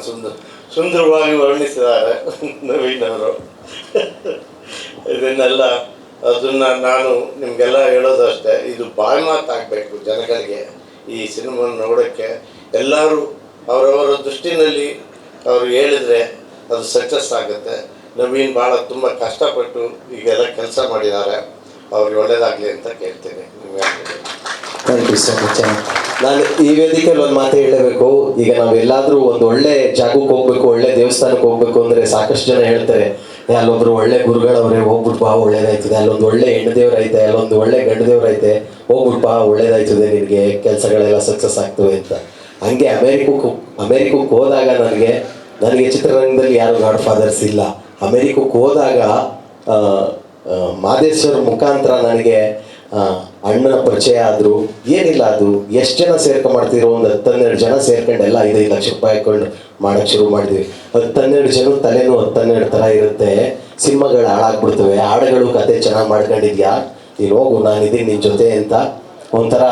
ಸುಂದರವಾಗಿ ವರ್ಣಿಸಿದ್ದಾರೆ ನವೀನ್ ಅವರು. ಇದನ್ನೆಲ್ಲ ಅದನ್ನು ನಾನು ನಿಮಗೆಲ್ಲ ಹೇಳೋದು ಅಷ್ಟೇ, ಇದು ಬಾಯಿ ಮಾತಾಗಬೇಕು ಜನಗಳಿಗೆ. ಈ ಸಿನಿಮಾ ನೋಡೋಕ್ಕೆ ಎಲ್ಲರೂ ಅವರವರ ದೃಷ್ಟಿನಲ್ಲಿ ಅವರು ಹೇಳಿದರೆ ಅದು ಸಕ್ಸಸ್ ಆಗುತ್ತೆ. ನವೀನ್ ಭಾಳ ತುಂಬ ಕಷ್ಟಪಟ್ಟು ಈಗೆಲ್ಲ ಕೆಲಸ ಮಾಡಿದ್ದಾರೆ, ಅವ್ರಿಗೆ ಒಳ್ಳೇದಾಗಲಿ ಅಂತ ಕೇಳ್ತೀನಿ. Thank you so much. ನಾನು ಈ ವೇದಿಕೆಯಲ್ಲಿ ಒಂದು ಮಾತು ಹೇಳಬೇಕು. ಈಗ ನಾವು ಎಲ್ಲಾದರೂ ಒಂದು ಒಳ್ಳೆ ಜಾಗಕ್ಕೆ ಹೋಗ್ಬೇಕು, ಒಳ್ಳೆ ದೇವಸ್ಥಾನಕ್ಕೆ ಹೋಗ್ಬೇಕು ಅಂದರೆ ಸಾಕಷ್ಟು ಜನ ಹೇಳ್ತಾರೆ, ಅಲ್ಲೊಬ್ರು ಒಳ್ಳೆ ಗುರುಗಳವ್ರೆ ಹೋಗ್ಬಿಟ್ಟು ಬಾ ಒಳ್ಳೇದಾಯ್ತದೆ, ಅಲ್ಲೊಂದು ಒಳ್ಳೆ ಹೆಣ್ಣು ದೇವ್ರೈತೆ, ಅಲ್ಲೊಂದು ಒಳ್ಳೆ ಗಂಡು ದೇವ್ರೈತೆ, ಹೋಗ್ಬಿಟ್ಟು ಬಾ ಒಳ್ಳೇದಾಯ್ತದೆ, ನಿನಗೆ ಕೆಲಸಗಳೆಲ್ಲ ಸಕ್ಸಸ್ ಆಗ್ತವೆ ಅಂತ. ಹಂಗೆ ಅಮೇರಿಕಕ್ಕೆ ಹೋದಾಗ ನನಗೆ ಚಿತ್ರರಂಗದಲ್ಲಿ ಯಾರು ಗಾಡ್ ಫಾದರ್ಸ್ ಇಲ್ಲ. ಅಮೇರಿಕಕ್ಕೆ ಹೋದಾಗ ಮಾದೇಶ್ವರ ಮುಖಾಂತರ ನನಗೆ ಅಣ್ಣನ ಪರಿಚಯ ಆದರು. ಏನಿಲ್ಲ, ಅದು ಎಷ್ಟು ಜನ ಸೇರ್ಕೊಂಡ್ಮಾಡ್ತಿರೋ, ಒಂದು 10-12 ಜನ ಸೇರ್ಕೊಂಡು ಎಲ್ಲ 5-5 ಲಕ್ಷ ರೂಪಾಯಿ ಹಾಕೊಂಡು ಮಾಡೋಕ್ಕೆ ಶುರು ಮಾಡಿದ್ವಿ. 10-12 ಜನ ತಲೆನೂ 10-12 ಥರ ಇರುತ್ತೆ. ಸಿನಿಮಾಗಳು ಹಾಳಾಗ್ಬಿಡ್ತವೆ, ಹಾಡುಗಳು ಕತೆ ಚೆನ್ನಾಗಿ ಮಾಡ್ಕೊಂಡಿದ್ಯಾ, ನೀನು ಹೋಗು, ನಾನಿದ್ದೀನಿ ನಿನ್ನ ಜೊತೆ ಅಂತ ಒಂಥರ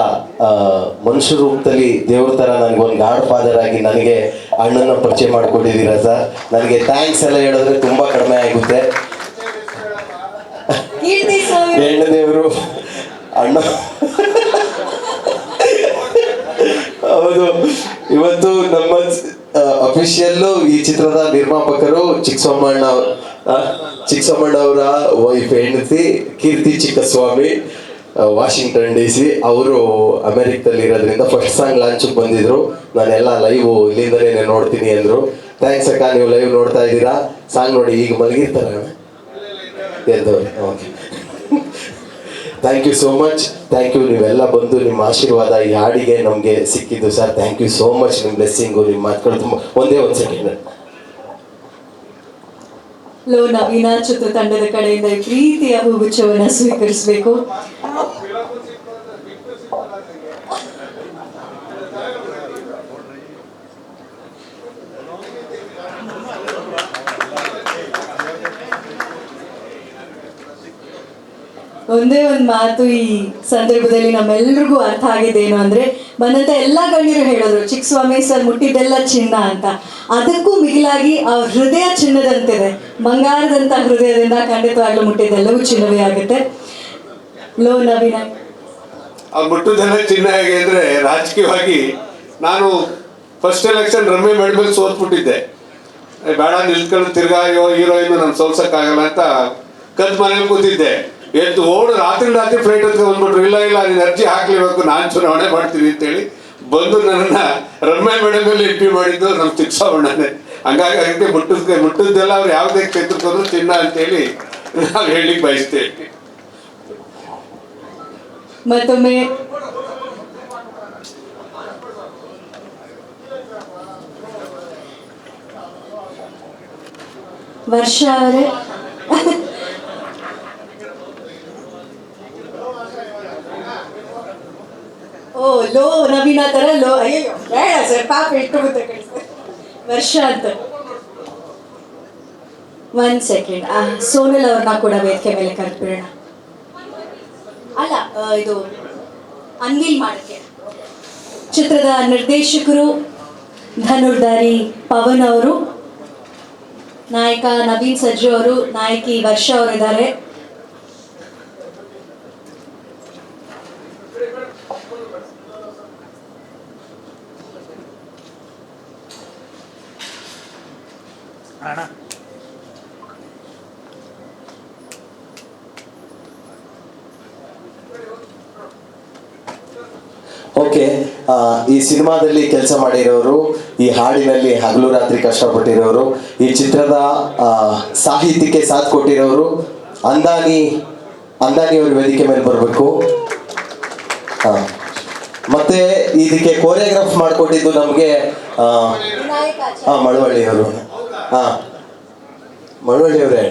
ಮನುಷ್ಯ ರೂಪದಲ್ಲಿ ದೇವ್ರ ಥರ ನನಗೊಂದು ಗಾಡ್ ಫಾದರ್ ಆಗಿ ನನಗೆ ಅಣ್ಣನ ಪರಿಚಯ ಮಾಡಿಕೊಟ್ಟಿದ್ದೀರ ಸರ್. ನನಗೆ ಥ್ಯಾಂಕ್ಸ್ ಎಲ್ಲ ಹೇಳಿದ್ರೆ ತುಂಬ ಕಡಿಮೆ ಆಗುತ್ತೆ. ಹೆಣ್ಣು ದೇವರು ಅಣ್ಣ ಹೌದು. ಇವತ್ತು ನಮ್ಮ ಅಫಿಷಿಯಲ್ಲು ಈ ಚಿತ್ರದ ನಿರ್ಮಾಪಕರು ಚಿಕ್ಕಸ್ವಾಮಣ್ಣ ಅವರ ವೈಫ್ ಹೆಂಡತಿ ಕೀರ್ತಿ ಚಿಕ್ಕಸ್ವಾಮಿ, ವಾಷಿಂಗ್ಟನ್ DC. ಅವರು ಅಮೆರಿಕದಲ್ಲಿ ಇರೋದ್ರಿಂದ ಫಸ್ಟ್ ಸಾಂಗ್ ಲಾಂಚಿಗೆ ಬಂದಿದ್ರು. ನಾನೆಲ್ಲ ಲೈವ್ ಇಲ್ಲಿಂದಲೇ ನೋಡ್ತೀನಿ ಅಂದರು. ಥ್ಯಾಂಕ್ಸ್ ಅಕ್ಕ, ನೀವು ಲೈವ್ ನೋಡ್ತಾ ಇದ್ದೀರಾ. ಸಾಂಗ್ ನೋಡಿ ಈಗ ಮಲಗಿರ್ತಾರೆ ಎದ್ದವ್ರು. Okay, thank you so much. Thank you, ನೀವೆಲ್ಲ ಬಂದು ನಿಮ್ಮ ಆಶೀರ್ವಾದ ಈ ಹಾಡಿಗೆ ನಮಗೆ ಸಿಕ್ಕಿದ್ದು sir. Thank you so much. ನಿಮ್ಮ ಬ್ಲೆಸ್ಸಿಂಗು, ನಿಮ್ಮ ಮಾತುಗಳು ತುಂಬ. ಒಂದೇ ಒಂದು ಸೆಕೆಂಡ್. ಲೋ ನವೀನ ಚಿತ್ರತಂಡದ ಕಡೆಯಿಂದ ಈ ಪ್ರೀತಿಯ ಹೂಗುಚ್ಛವನ್ನು ಸ್ವೀಕರಿಸಬೇಕು. ಒಂದೇ ಒಂದು ಮಾತು ಈ ಸಂದರ್ಭದಲ್ಲಿ ನಮ್ಮೆಲ್ರಿಗೂ ಅರ್ಥ ಆಗಿದ್ದೇನು ಅಂದರೆ, ಬಂದಂಥ ಎಲ್ಲ ಗಣ್ಯರು ಹೇಳಿದ್ರು ಚಿಕ್ಕಸ್ವಾಮಿ ಸರ್ ಮುಟ್ಟಿದ್ದೆಲ್ಲ ಚಿನ್ನ ಅಂತ. ಅದಕ್ಕೂ ಮಿಗಿಲಾಗಿ ಆ ಹೃದಯ ಚಿನ್ನದಂತಿದೆ, ಬಂಗಾರದಂಥ ಹೃದಯದಿಂದ ಖಂಡಿತವಾಗ್ಲೂ ಮುಟ್ಟಿದ್ದೆಲ್ಲವೂ ಚಿನ್ನವೇ ಆಗುತ್ತೆ. ಲೋ ನವೀನ, ಅವ್ರು ಮುಟ್ಟುದೆಲ್ಲ ಚಿನ್ನ ಹೇಗೆ ಅಂದರೆ, ರಾಜಕೀಯವಾಗಿ ನಾನು ಫಸ್ಟ್ ಎಲೆಕ್ಷನ್ ರಮ್ಯ ಮೇಲೆ ಸೋತ್ಬಿಟ್ಟಿದ್ದೆ. ಬೇಡ ನಿಲ್ತ್ಕೊಂಡು ತಿರ್ಗಾ ಹೀರೋಯಿನ್ ನಾನು ಸೋಲ್ಸೋಕ್ಕಾಗಲ್ಲ ಅಂತ ಕದ್ ಮನೇಲಿ ಕೂತಿದ್ದೆ. ಎದ್ದು ಓಡು ರಾತ್ರಿ ಫ್ಲೈಟ್ ಹತ್ರ ಬಂದ್ಬಿಟ್ರು. ಇಲ್ಲ ನೀನು ಅರ್ಜಿ ಹಾಕ್ಲೇಬೇಕು, ನಾನು ಚುನಾವಣೆ ಮಾಡ್ತೀನಿ ಅಂತೇಳಿ ಬಂದು ನನ್ನನ್ನು ರಮ್ಯ ಮೇಡಮಲ್ಲಿ ಎಂಟ್ರಿ ಮಾಡಿದ್ದು ನಮ್ಮ ಚಿಕ್ಕಸವಣ್ಣನೇ. ಹಂಗಾಗಿ ಅದಕ್ಕೆ ಮುಟ್ಟದ್ದೆಲ್ಲ ಅವ್ರು ಯಾವುದೇ ಕ್ಷೇತ್ರಕ್ಕೂ ಚಿನ್ನ ಅಂತೇಳಿ ನಾವು ಹೇಳಲಿಕ್ಕೆ ಬಯಸ್ತೇವೆ. ಮತ್ತೊಮ್ಮೆ ವರ್ಷ ಅವರೇ ಓ ಲೋ ನವೀನ ಥರ ಲೋ, ಅಯ್ಯೋ ಬೇಡ ಸರ್, ಪಾಪ ಇಟ್ಟು ಗೊತ್ತ ಕಳಿಸ್ತಾರೆ ವರ್ಷ ಅಂತ. ಒಂದು ಸೆಕೆಂಡ್, ಸೋನಲ್ ಅವ್ರನ್ನ ಕೂಡ ವೇದಿಕೆ ಮೇಲೆ ಕರೆದ್ಬಿಡೋಣ. ಅಲ್ಲ, ಇದು ಅನ್ವೀಲ್ ಮಾಡಕ್ಕೆ ಚಿತ್ರದ ನಿರ್ದೇಶಕರು ಧನುರ್ಧಾರಿ ಪವನ್ ಅವರು, ನಾಯಕ ನವೀನ್ ಸಜ್ಜು ಅವರು, ನಾಯಕಿ ವರ್ಷ ಅವರಿದ್ದಾರೆ. ಓಕೆ, ಈ ಸಿನಿಮಾದಲ್ಲಿ ಕೆಲಸ ಮಾಡಿರೋರು, ಈ ಹಾಡಿನಲ್ಲಿ ಹಗಲು ರಾತ್ರಿ ಕಷ್ಟಪಟ್ಟಿರೋರು, ಈ ಚಿತ್ರದ ಸಾಹಿತ್ಯಕ್ಕೆ ಸಾಥ್ ಕೊಟ್ಟಿರೋರು ಅಂದಾನಿ ಅವ್ರ ವೇದಿಕೆ ಮೇಲೆ ಬರಬೇಕು. ಮತ್ತೆ ಇದಕ್ಕೆ ಕೋರಿಯೋಗ್ರಾಫ್ ಮಾಡಿಕೊಟ್ಟಿದ್ದು ನಮಗೆ ಮಳವಳ್ಳಿಯವರು. ಮಳವಳ್ಳಿಯವರೇ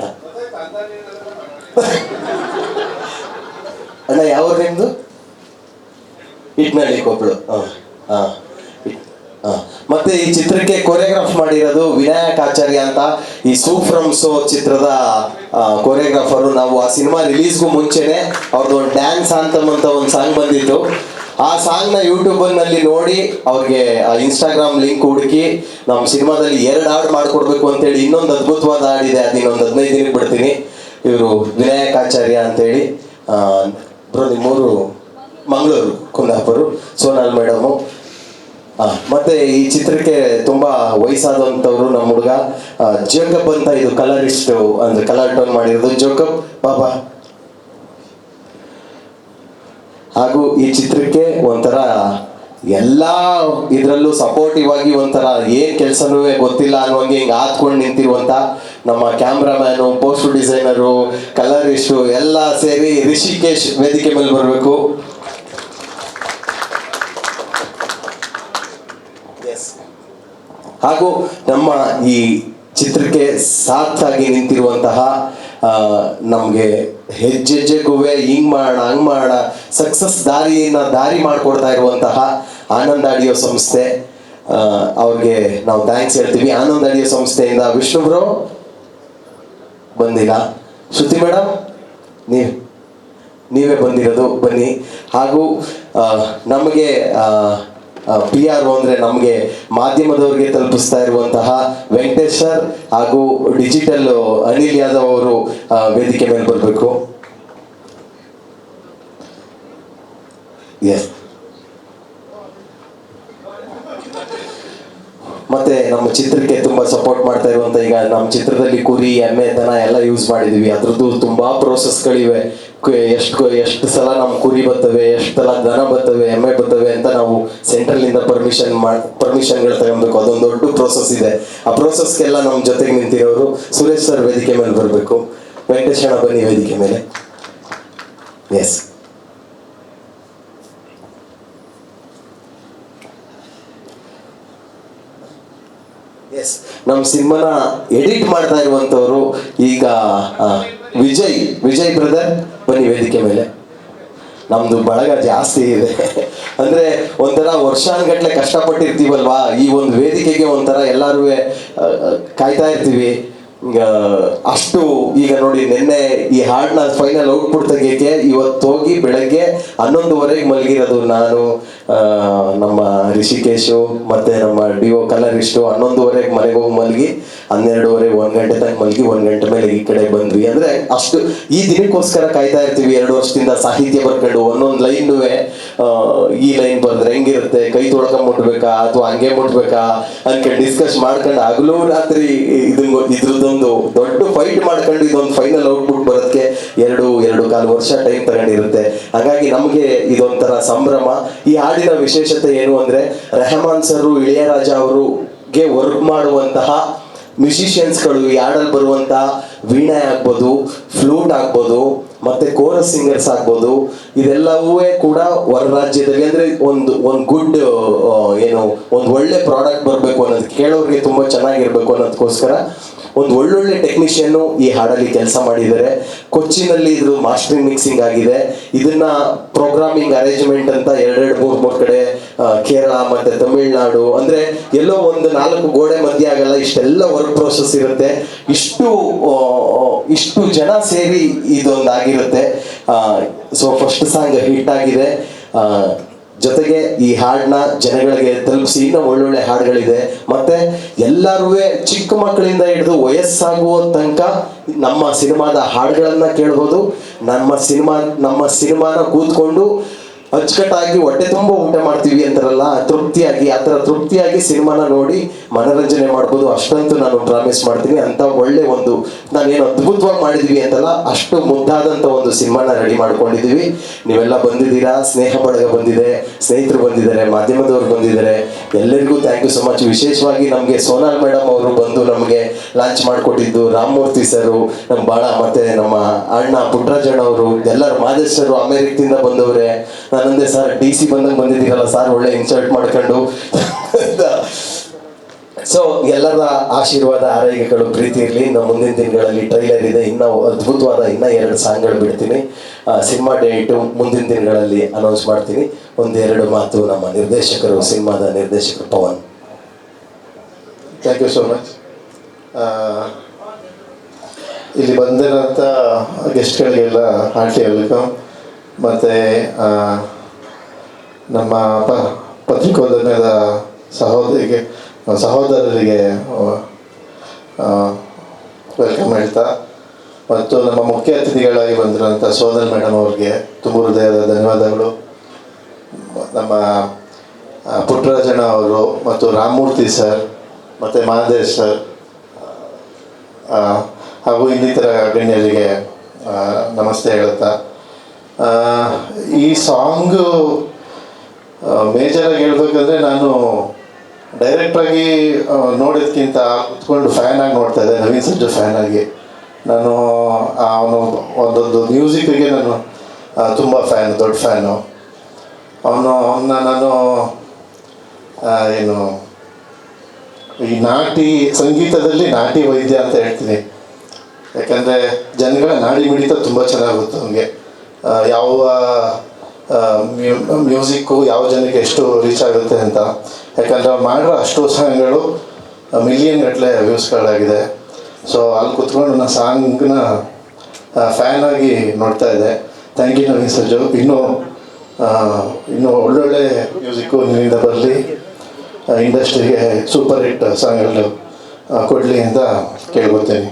ಅಣ್ಣ, ಯಾವ ನಿಮ್ದು? ಇಟ್ನಳ್ಳಿ ಕೊಪ್ಪಳು. ಮತ್ತೆ ಈ ಚಿತ್ರಕ್ಕೆ ಕೊರಿಯೋಗ್ರಾಫ್ ಮಾಡಿರೋದು ವಿನಾಯಕ್ ಆಚಾರ್ಯ ಅಂತ, ಈ ಸೂ ಫ್ರಮ್ ಸೋ ಚಿತ್ರದ ಕೊರಿಯೋಗ್ರಾಫರು. ನಾವು ಆ ಸಿನಿಮಾ ರಿಲೀಸ್ಗೂ ಮುಂಚೆನೆ ಅವ್ರದ್ದು ಒಂದು ಡ್ಯಾನ್ಸ್ ಆಂಥಮ್ ಅಂತ ಒಂದು ಸಾಂಗ್ ಬಂದಿತ್ತು. ಆ ಸಾಂಗ್ನ ಯೂಟ್ಯೂಬಲ್ಲಿ ನೋಡಿ ಅವ್ರಿಗೆ ಇನ್ಸ್ಟಾಗ್ರಾಮ್ ಲಿಂಕ್ ಹುಡುಕಿ ನಮ್ಮ ಸಿನಿಮಾದಲ್ಲಿ 2 ಹಾಡು ಮಾಡಿಕೊಡ್ಬೇಕು ಅಂತೇಳಿ ಇನ್ನೊಂದು ಅದ್ಭುತವಾದ ಹಾಡಿದೆ, ಅದು ಇನ್ನೊಂದು 15 ದಿನಕ್ಕೆ ಬಿಡ್ತೀನಿ. ಇವರು ವಿನಾಯಕ್ ಆಚಾರ್ಯ ಅಂತೇಳಿ, ನಿಮ್ಮೂರು ಮಂಗಳೂರು ಕುಂದಾಪುರ, ಸೋನಾಲ್ ಮೇಡಮು. ಮತ್ತೆ ಈ ಚಿತ್ರಕ್ಕೆ ತುಂಬಾ ವಯಸ್ಸಾದಂಥವ್ರು ನಮ್ಮ ಹುಡುಗ ಜೋಕಪ್ ಅಂತ, ಇದು ಕಲರಿಸ್ಟ್ ಅಂದ್ರೆ ಕಲರ್ ಟೋನ್ ಮಾಡಿರೋದು ಜೋಕಪ್ ಬಾಬಾ. ಹಾಗೂ ಈ ಚಿತ್ರಕ್ಕೆ ಒಂಥರ ಎಲ್ಲ ಇದರಲ್ಲೂ ಸಪೋರ್ಟಿವ್ ಆಗಿ ಒಂಥರ ಏನ್ ಕೆಲಸನೂ ಗೊತ್ತಿಲ್ಲ ಅನ್ನೋಂಗೆ ಹಿಂಗೆ ಹಾತ್ಕೊಂಡು ನಿಂತಿರುವಂತ ನಮ್ಮ ಕ್ಯಾಮ್ರಾಮ್ಯಾನು, ಪೋಸ್ಟರ್ ಡಿಸೈನರು, ಕಲರಿಸ್ಟು ಎಲ್ಲ ಸೇರಿ ರಿಷಿಕೇಶ್ ವೇದಿಕೆ ಮೇಲೆ ಬರಬೇಕು. ಹಾಗೂ ನಮ್ಮ ಈ ಚಿತ್ರಕ್ಕೆ ಸಾಥಾಗಿ ನಿಂತಿರುವಂತಹ ನಮಗೆ ಹೆಜ್ಜೆಜ್ಜೆಗುವೆ ಹಿಂಗ್ ಮಾಡೋಣ ಹಂಗ್ ಮಾಡೋಣ ಸಕ್ಸಸ್ ದಾರಿ ಮಾಡಿಕೊಡ್ತಾ ಇರುವಂತಹ ಆನಂದ್ ಆಡಿಯೋ ಸಂಸ್ಥೆ, ಅವ್ರಿಗೆ ನಾವು ಥ್ಯಾಂಕ್ಸ್ ಹೇಳ್ತೀವಿ. ಆನಂದ್ ಆಡಿಯೋ ಸಂಸ್ಥೆಯಿಂದ ವಿಷ್ಣು ಬ್ರೋ ಬಂದಿಲ್ಲ, ಶ್ರುತಿ ಮೇಡಮ್ ನೀವೇ ಬಂದಿರೋದು, ಬನ್ನಿ. ಹಾಗೂ ನಮಗೆ PR ಅಂದರೆ ನಮಗೆ ಮಾಧ್ಯಮದವರಿಗೆ ತಲುಪಿಸ್ತಾ ಇರುವಂತಹ ವೆಂಕಟೇಶ್ ಸರ್ ಹಾಗೂ ಡಿಜಿಟಲ್ ಅನಿಲ್ ಯಾದವ್ ಅವರು ವೇದಿಕೆ ಮೇಲೆ ಬರಬೇಕು. ಎಸ್, ಮತ್ತೆ ನಮ್ಮ ಚಿತ್ರಕ್ಕೆ ತುಂಬಾ ಸಪೋರ್ಟ್ ಮಾಡ್ತಾ ಇರುವಂತ, ಈಗ ನಮ್ಮ ಚಿತ್ರದಲ್ಲಿ ಕುರಿ, ಎಮ್ಮೆ, ದನ ಎಲ್ಲ ಯೂಸ್ ಮಾಡಿದೀವಿ. ಅದ್ರದ್ದು ತುಂಬಾ ಪ್ರೋಸೆಸ್ಗಳಿವೆ. ಎಷ್ಟು ಸಲ ನಮ್ಮ ಕುರಿ ಬರ್ತವೆ, ಎಷ್ಟು ಸಲ ದನ ಬರ್ತವೆ, ಎಮ್ಮೆ ಬರ್ತವೆ ಅಂತ ನಾವು ಸೆಂಟ್ರಲ್ನಿಂದ ಪರ್ಮಿಷನ್ಗಳು ತಗೊಬೇಕು. ಅದೊಂದು ದೊಡ್ಡ ಪ್ರೋಸೆಸ್ ಇದೆ. ಆ ಪ್ರೋಸೆಸ್ಗೆಲ್ಲ ನಮ್ಮ ಜೊತೆಗೆ ನಿಂತಿರೋರು ಸುರೇಶ್ ಸರ್ ವೇದಿಕೆ ಮೇಲೆ ಬರಬೇಕು. ವೆಂಕಟೇಶ್ ಅಣ್ಣ ಬನ್ನಿ ವೇದಿಕೆ ಮೇಲೆ. ಎಸ್, ಎಸ್, ನಮ್ಮ ಸಿನಿಮಾನ ಎಡಿಟ್ ಮಾಡ್ತಾ ಇರುವಂಥವ್ರು ಈಗ ವಿಜಯ್ ಬ್ರದರ್, ಬನ್ನಿ ವೇದಿಕೆ ಮೇಲೆ. ನಮ್ದು ಬಳಗ ಜಾಸ್ತಿ ಇದೆ ಅಂದ್ರೆ ಒಂಥರ ವರ್ಷಾನುಗಟ್ಲೆ ಕಷ್ಟಪಟ್ಟಿರ್ತೀವಲ್ವಾ, ಈ ಒಂದು ವೇದಿಕೆಗೆ ಒಂಥರ ಎಲ್ಲರೂ ಕಾಯ್ತಾ ಇರ್ತೀವಿ. ಅಷ್ಟು ಈಗ ನೋಡಿ, ನಿನ್ನೆ ಈ ಹಾಡನ್ನ ಫೈನಲ್ ಔಟ್ಪುಟ್ ತೆಗಿಯಕ್ಕೆ ಇವತ್ತು ಹೋಗಿ ಬೆಳಗ್ಗೆ 11:30 ಮಲಗಿರೋದು ನಾನು, ನಮ್ಮ ರಿಷಿಕೇಶು ಮತ್ತೆ ನಮ್ಮ ಡಿಒ ಕಲರಿಸ್ಟು 11:30 ಮನೆಗೆ ಹೋಗಿ ಮಲಗಿ 12:30 1 ಗಂಟೆ ತನಕ ಮಲಗಿ 1 ಗಂಟೆ ಮೇಲೆ ಈ ಕಡೆ ಬಂದ್ವಿ. ಅಂದ್ರೆ ಅಷ್ಟು ಈ ದಿನಕ್ಕೋಸ್ಕರ ಕಾಯ್ತಾ ಇರ್ತೀವಿ. 2 ವರ್ಷದಿಂದ ಸಾಹಿತ್ಯ ಬರ್ಕೊಂಡು ಒಂದೊಂದು ಲೈನು ಈ ಲೈನ್ ಬರೆದ್ರೆ ಹೆಂಗಿರುತ್ತೆ, ಕೈ ತೊಳ್ಕೊಂಡ್ ಮುಟ್ಬೇಕಾ ಅಥವಾ ಹಂಗೆ ಮುಟ್ಬೇಕಾ ಅನ್ಕೊಂಡು ಡಿಸ್ಕಸ್ ಮಾಡ್ಕೊಂಡು ಹಗಲು ರಾತ್ರಿ ಇದ್ರದ್ದೊಂದು ದೊಡ್ಡ ಫೈಟ್ ಮಾಡ್ಕೊಂಡು ಇದೊಂದು ಫೈನಲ್ ಔಟ್ಪುಟ್ ಬರೋದಕ್ಕೆ 2.25 ವರ್ಷ ಟೈಮ್ ತಗೊಂಡಿರುತ್ತೆ. ಹಾಗಾಗಿ ನಮಗೆ ಇದೊಂಥರ ಸಂಭ್ರಮ. ಈ ಹಾಡಿನ ವಿಶೇಷತೆ ಏನು ಅಂದ್ರೆ, ರೆಹಮಾನ್ ಸರ್, ಇಳಿಯರಾಜ ಅವರಿಗೆ ವರ್ಕ್ ಮಾಡುವಂತಹ ಮ್ಯೂಸಿಷಿಯನ್ಸ್ಗಳು ಈ ಹಾಡಲ್ಲಿ ಬರುವಂತಹ ವೀಣೆ ಆಗ್ಬೋದು, ಫ್ಲೂಟ್ ಆಗ್ಬೋದು, ಮತ್ತೆ ಕೋರಸ್ ಸಿಂಗರ್ಸ್ ಆಗ್ಬೋದು, ಇದೆಲ್ಲವೂ ಕೂಡ ಹೊರ ರಾಜ್ಯದಲ್ಲಿ ಅಂದ್ರೆ ಒಂದು ಗುಡ್ ಏನು ಒಂದು ಒಳ್ಳೆ ಪ್ರಾಡಕ್ಟ್ ಬರಬೇಕು ಅನ್ನೋದು, ಕೇಳೋರಿಗೆ ತುಂಬಾ ಚೆನ್ನಾಗಿರ್ಬೇಕು ಅನ್ನೋದಕ್ಕೋಸ್ಕರ ಒಂದು ಒಳ್ಳೊಳ್ಳೆ ಟೆಕ್ನಿಷಿಯನ್ ಈ ಹಾಡಲ್ಲಿ ಕೆಲಸ ಮಾಡಿದ್ದಾರೆ. ಕೊಚ್ಚಿನಲ್ಲಿ ಇದು ಮಾಸ್ಟರಿಂಗ್ ಮಿಕ್ಸಿಂಗ್ ಆಗಿದೆ. ಇದನ್ನ ಪ್ರೋಗ್ರಾಮಿಂಗ್ ಅರೇಂಜ್ಮೆಂಟ್ ಅಂತ 2-3 ಕಡೆ ಕೇರಳ ಮತ್ತೆ ತಮಿಳ್ನಾಡು, ಅಂದ್ರೆ ಎಲ್ಲೋ ಒಂದು 4 ಗೋಡೆ ಮಧ್ಯೆ ಆಗಲ್ಲ, ಇಷ್ಟೆಲ್ಲ ವರ್ಕ್ ಪ್ರೋಸೆಸ್ ಇರುತ್ತೆ. ಇಷ್ಟು ಜನ ಸೇರಿ ಇದೊಂದಾಗಿರುತ್ತೆ. ಸೊ ಫಸ್ಟ್ ಸಾಂಗ್ ಹಿಟ್ ಆಗಿದೆ. ಜೊತೆಗೆ ಈ ಹಾಡನ್ನ ಜನಗಳಿಗೆ ತಲುಪಿಸಿ ಇನ್ನೂ ಒಳ್ಳೊಳ್ಳೆ ಹಾಡುಗಳಿದೆ. ಮತ್ತೆ ಎಲ್ಲರೂ ಚಿಕ್ಕ ಮಕ್ಕಳಿಂದ ಹಿಡಿದು ವಯಸ್ಸಾಗುವ ತನಕ ನಮ್ಮ ಸಿನಿಮಾದ ಹಾಡುಗಳನ್ನ ಕೇಳ್ಬೋದು. ನಮ್ಮ ಸಿನಿಮಾನ ಕೂತ್ಕೊಂಡು ಅಚ್ಚುಕಟ್ಟಾಗಿ ಹೊಟ್ಟೆ ತುಂಬ ಊಟ ಮಾಡ್ತೀವಿ ಅಂತಾರಲ್ಲ, ತೃಪ್ತಿಯಾಗಿ ಆ ಥರ ತೃಪ್ತಿಯಾಗಿ ಸಿನಿಮಾನ ನೋಡಿ ಮನೋರಂಜನೆ ಮಾಡ್ಬೋದು. ಅಷ್ಟಂತೂ ನಾನು ಪ್ರಾಮಿಸ್ ಮಾಡ್ತೀನಿ. ಅಂತ ಒಳ್ಳೆ ಒಂದು ನಾನೇನು ಅದ್ಭುತವಾಗಿ ಮಾಡಿದೀವಿ ಅಂತಲ್ಲ, ಅಷ್ಟು ಮುದ್ದಾದಂಥ ಒಂದು ಸಿನಿಮಾನ ರೆಡಿ ಮಾಡ್ಕೊಂಡಿದ್ದೀವಿ. ನೀವೆಲ್ಲ ಬಂದಿದ್ದೀರಾ, ಸ್ನೇಹ ಬಳಗ ಬಂದಿದೆ, ಸ್ನೇಹಿತರು ಬಂದಿದ್ದಾರೆ, ಮಾಧ್ಯಮದವರು ಬಂದಿದ್ದಾರೆ, ಎಲ್ಲರಿಗೂ ಥ್ಯಾಂಕ್ ಯು ಸೊ ಮಚ್. ವಿಶೇಷವಾಗಿ ನಮಗೆ ಸೋನಾಲ್ ಮೇಡಮ್ ಅವರು ಬಂದು ನಮಗೆ ಲಾಂಚ್ ಮಾಡಿಕೊಟ್ಟಿದ್ದು, ರಾಮಮೂರ್ತಿ ಸರು ನಮ್ಮ ಭಾಳ, ಮತ್ತೆ ನಮ್ಮ ಅಣ್ಣ ಪುಟ್ಟರಾಜಣ್ಣ ಅವರು, ಎಲ್ಲರೂ ಮಾದೇಶ್ ಸರು ಅಮೇರಿಕದಿಂದ ಬಂದವರೇ. ನಾನಂದೆ ಸರ್ DC ಬಂದಂಗೆ ಬಂದಿದ್ದೀರಲ್ಲ ಸರ್, ಒಳ್ಳೆ ಇನ್ಸಲ್ಟ್ ಮಾಡ್ಕೊಂಡು. ಸೊ ಎಲ್ಲರ ಆಶೀರ್ವಾದ, ಆರೈಕೆಗಳು, ಪ್ರೀತಿ ಇರಲಿ. ನಮ್ಮ ಮುಂದಿನ ದಿನಗಳಲ್ಲಿ ಟ್ರೈಲರ್ ಇದೆ, ಇನ್ನೂ ಅದ್ಭುತವಾದ 2 ಸಾಂಗ್ಗಳು ಬಿಡ್ತೀನಿ. ಸಿನಿಮಾ ಡೇಟು ಮುಂದಿನ ದಿನಗಳಲ್ಲಿ ಅನೌನ್ಸ್ ಮಾಡ್ತೀನಿ. 1-2 ಮಾತು ನಮ್ಮ ನಿರ್ದೇಶಕರು, ಸಿನಿಮಾದ ನಿರ್ದೇಶಕರು Pavan. Thank you so much. ಇಲ್ಲಿ ಬಂದಿರೋಂಥ ಗೆಸ್ಟ್ಗಳಿಗೆಲ್ಲ ಹಾರ್ಟಿ ವೆಲ್ಕಮ್. ಮತ್ತು ನಮ್ಮ ಪತ್ರಿಕೋದ್ಯಮದ ಸಹೋದರರಿಗೆ ವೆಲ್ಕಮ್ ಹೇಳ್ತಾ, ಮತ್ತು ನಮ್ಮ ಮುಖ್ಯ ಅತಿಥಿಗಳಾಗಿ ಬಂದಿರೋಂಥ ಸೋನಲ್ ಮೇಡಮ್ ಅವ್ರಿಗೆ ತುಂಬ ಹೃದಯದ ಧನ್ಯವಾದಗಳು. ನಮ್ಮ ಪುಟ್ಟರಾಜಣ್ಣ ಅವರು ಮತ್ತು ರಾಮಮೂರ್ತಿ ಸರ್ ಮತ್ತು ಮಹದೇಶ್ ಸರ್ ಹಾಗೂ ಇನ್ನಿತರ ಗಣ್ಯರಿಗೆ ನಮಸ್ತೆ ಹೇಳುತ್ತಾ, ಈ ಸಾಂಗು ಮೇಜರಾಗಿ ಹೇಳ್ಬೇಕಂದ್ರೆ, ನಾನು ಡೈರೆಕ್ಟಾಗಿ ನೋಡೋದಕ್ಕಿಂತ ಕುತ್ಕೊಂಡು ಫ್ಯಾನಾಗಿ ನೋಡ್ತಾ ಇದ್ದೆ, ನವೀನ್ ಸಜ್ಜು ಫ್ಯಾನಾಗಿ. ನಾನು ಅವನು ಒಂದೊಂದು ಮ್ಯೂಸಿಕ್ಗೆ ನಾನು ತುಂಬ ದೊಡ್ಡ ಫ್ಯಾನು. ಅವನ್ನ ನಾನು ಏನು ಈ ಸಂಗೀತದಲ್ಲಿ ನಾಟಿ ವೈದ್ಯ ಅಂತ ಹೇಳ್ತೀನಿ. ಯಾಕಂದರೆ ಜನಗಳ ನಾಡಿ ಮಿಡಿತ ತುಂಬ ಚೆನ್ನಾಗುತ್ತೆ ಅವನಿಗೆ. ಯಾವ ಮ್ಯೂಸಿಕ್ಕು ಯಾವ ಜನಕ್ಕೆ ಎಷ್ಟು ರೀಚ್ ಆಗುತ್ತೆ ಅಂತ. ಯಾಕಂದರೆ ಅವ್ರು ಮಾಡಿರೋ ಅಷ್ಟು ಸಾಂಗ್ಗಳು ಮಿಲಿಯನ್ ಗಟ್ಟಲೆ ವ್ಯೂಸ್ಗಳಾಗಿದೆ. ಸೊ ಅಲ್ಲಿ ಕುತ್ಕೊಂಡು ನಾನು ಸಾಂಗ್ನ ಫ್ಯಾನಾಗಿ ನೋಡ್ತಾ ಇದ್ದೆ. ಥ್ಯಾಂಕ್ ಯು ನವೀನ್ ಸಜ್ಜು. ಇನ್ನೂ ಒಳ್ಳೊಳ್ಳೆ ಮ್ಯೂಸಿಕ್ಕು ನಿನ್ನಿಂದ ಬರಲಿ, ಇಂಡಸ್ಟ್ರಿಗೆ ಸೂಪರ್ ಹಿಟ್ ಸಾಂಗ್ಗಳು ಕೊಡಲಿ ಅಂತ ಕೇಳ್ಕೊತೀನಿ.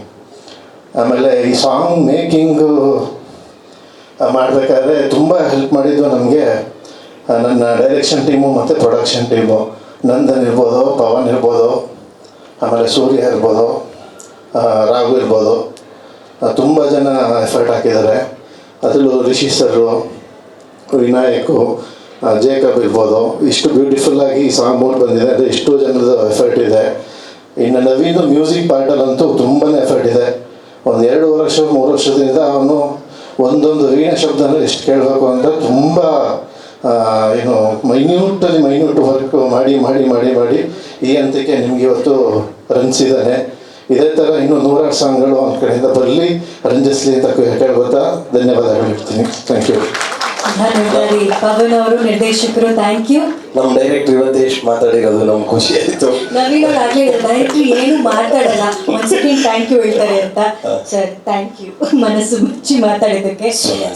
ಆಮೇಲೆ ಈ ಸಾಂಗ್ ಮೇಕಿಂಗು ಮಾಡಬೇಕಾದ್ರೆ ತುಂಬ ಹೆಲ್ಪ್ ಮಾಡಿದ್ದು ನಮಗೆ ನನ್ನ ಡೈರೆಕ್ಷನ್ ಟೀಮು ಮತ್ತು ಪ್ರೊಡಕ್ಷನ್ ಟೀಮು. ನಂದನ್ ಇರ್ಬೋದು, ಪವನ್ ಇರ್ಬೋದು, ಆಮೇಲೆ ಸೂರ್ಯ ಇರ್ಬೋದು, ರಾಘು ಇರ್ಬೋದು, ತುಂಬ ಜನ ಎಫರ್ಟ್ ಹಾಕಿದ್ದಾರೆ. ಅದರಲ್ಲೂ ರಿಷಿ ಸರು, ವಿನಾಯಕು, ಜೇಕಬ್ ಇರ್ಬೋದು. ಇಷ್ಟು ಬ್ಯೂಟಿಫುಲ್ಲಾಗಿ ಈ ಸಾಂಗ್ ಮೂಡ್ ಬಂದಿದೆ. ಅಂದರೆ ಇಷ್ಟು ಜನದ ಎಫರ್ಟ್ ಇದೆ. ಇನ್ನು ನವೀನು ಮ್ಯೂಸಿಕ್ ಪಾರ್ಟಲ್ಲಂತೂ ತುಂಬಾ ಎಫರ್ಟ್ ಇದೆ. ಒಂದು 2-3 ವರ್ಷದಿಂದ ಅವನು ಒಂದೊಂದು ವೀಣೆ ಶಬ್ದನ ಎಷ್ಟು ಕೇಳಬೇಕು ಅಂತ ತುಂಬ ಏನು ಮೈನ್ಯೂಟ್ ವರ್ಕ್ ಮಾಡಿ ಈ ಹಂತಕ್ಕೆ ನಿಮಗೆ ಇವತ್ತು ರಂಜಿಸಿದ್ದಾನೆ. ಇದೇ ಥರ ಇನ್ನೂ 100 ಸಾಂಗ್ಗಳು ಅವನ ಕಡೆಯಿಂದ ಬರಲಿ, ರಂಜಿಸಲಿ ಅಂತ ಹೇಳ್ಬೋದಾ. ಧನ್ಯವಾದಗಳು ಹೇಳ್ತೀನಿ. Thank you. ಧನ್ಯವಾದ ರೀ ಪವನ್ ಅವರು, ನಿರ್ದೇಶಕರು. Thank you. ನಮ್ಮ ಡೈರೆಕ್ಟರ್ ಇವತ್ತು ಎಷ್ಟು ಮಾತಾಡಿರೋದು ನಮ್ಗೆ ಖುಷಿ ಆಯಿತು. ನವೀನ್ ಅವ್ರು ಆಗಲೇ ಡೈರೆಕ್ಟ್ರಿ ಏನು ಮಾತಾಡಲ್ಲ, ಒಂದು ಸೆಕೆಂಡ್ ಥ್ಯಾಂಕ್ ಯು ಹೇಳ್ತಾರೆ ಅಂತ. ಸರ್ ಥ್ಯಾಂಕ್ ಯು ಮನಸ್ಸು ಮುಚ್ಚಿ ಮಾತಾಡಿದ್ದಕ್ಕೆ.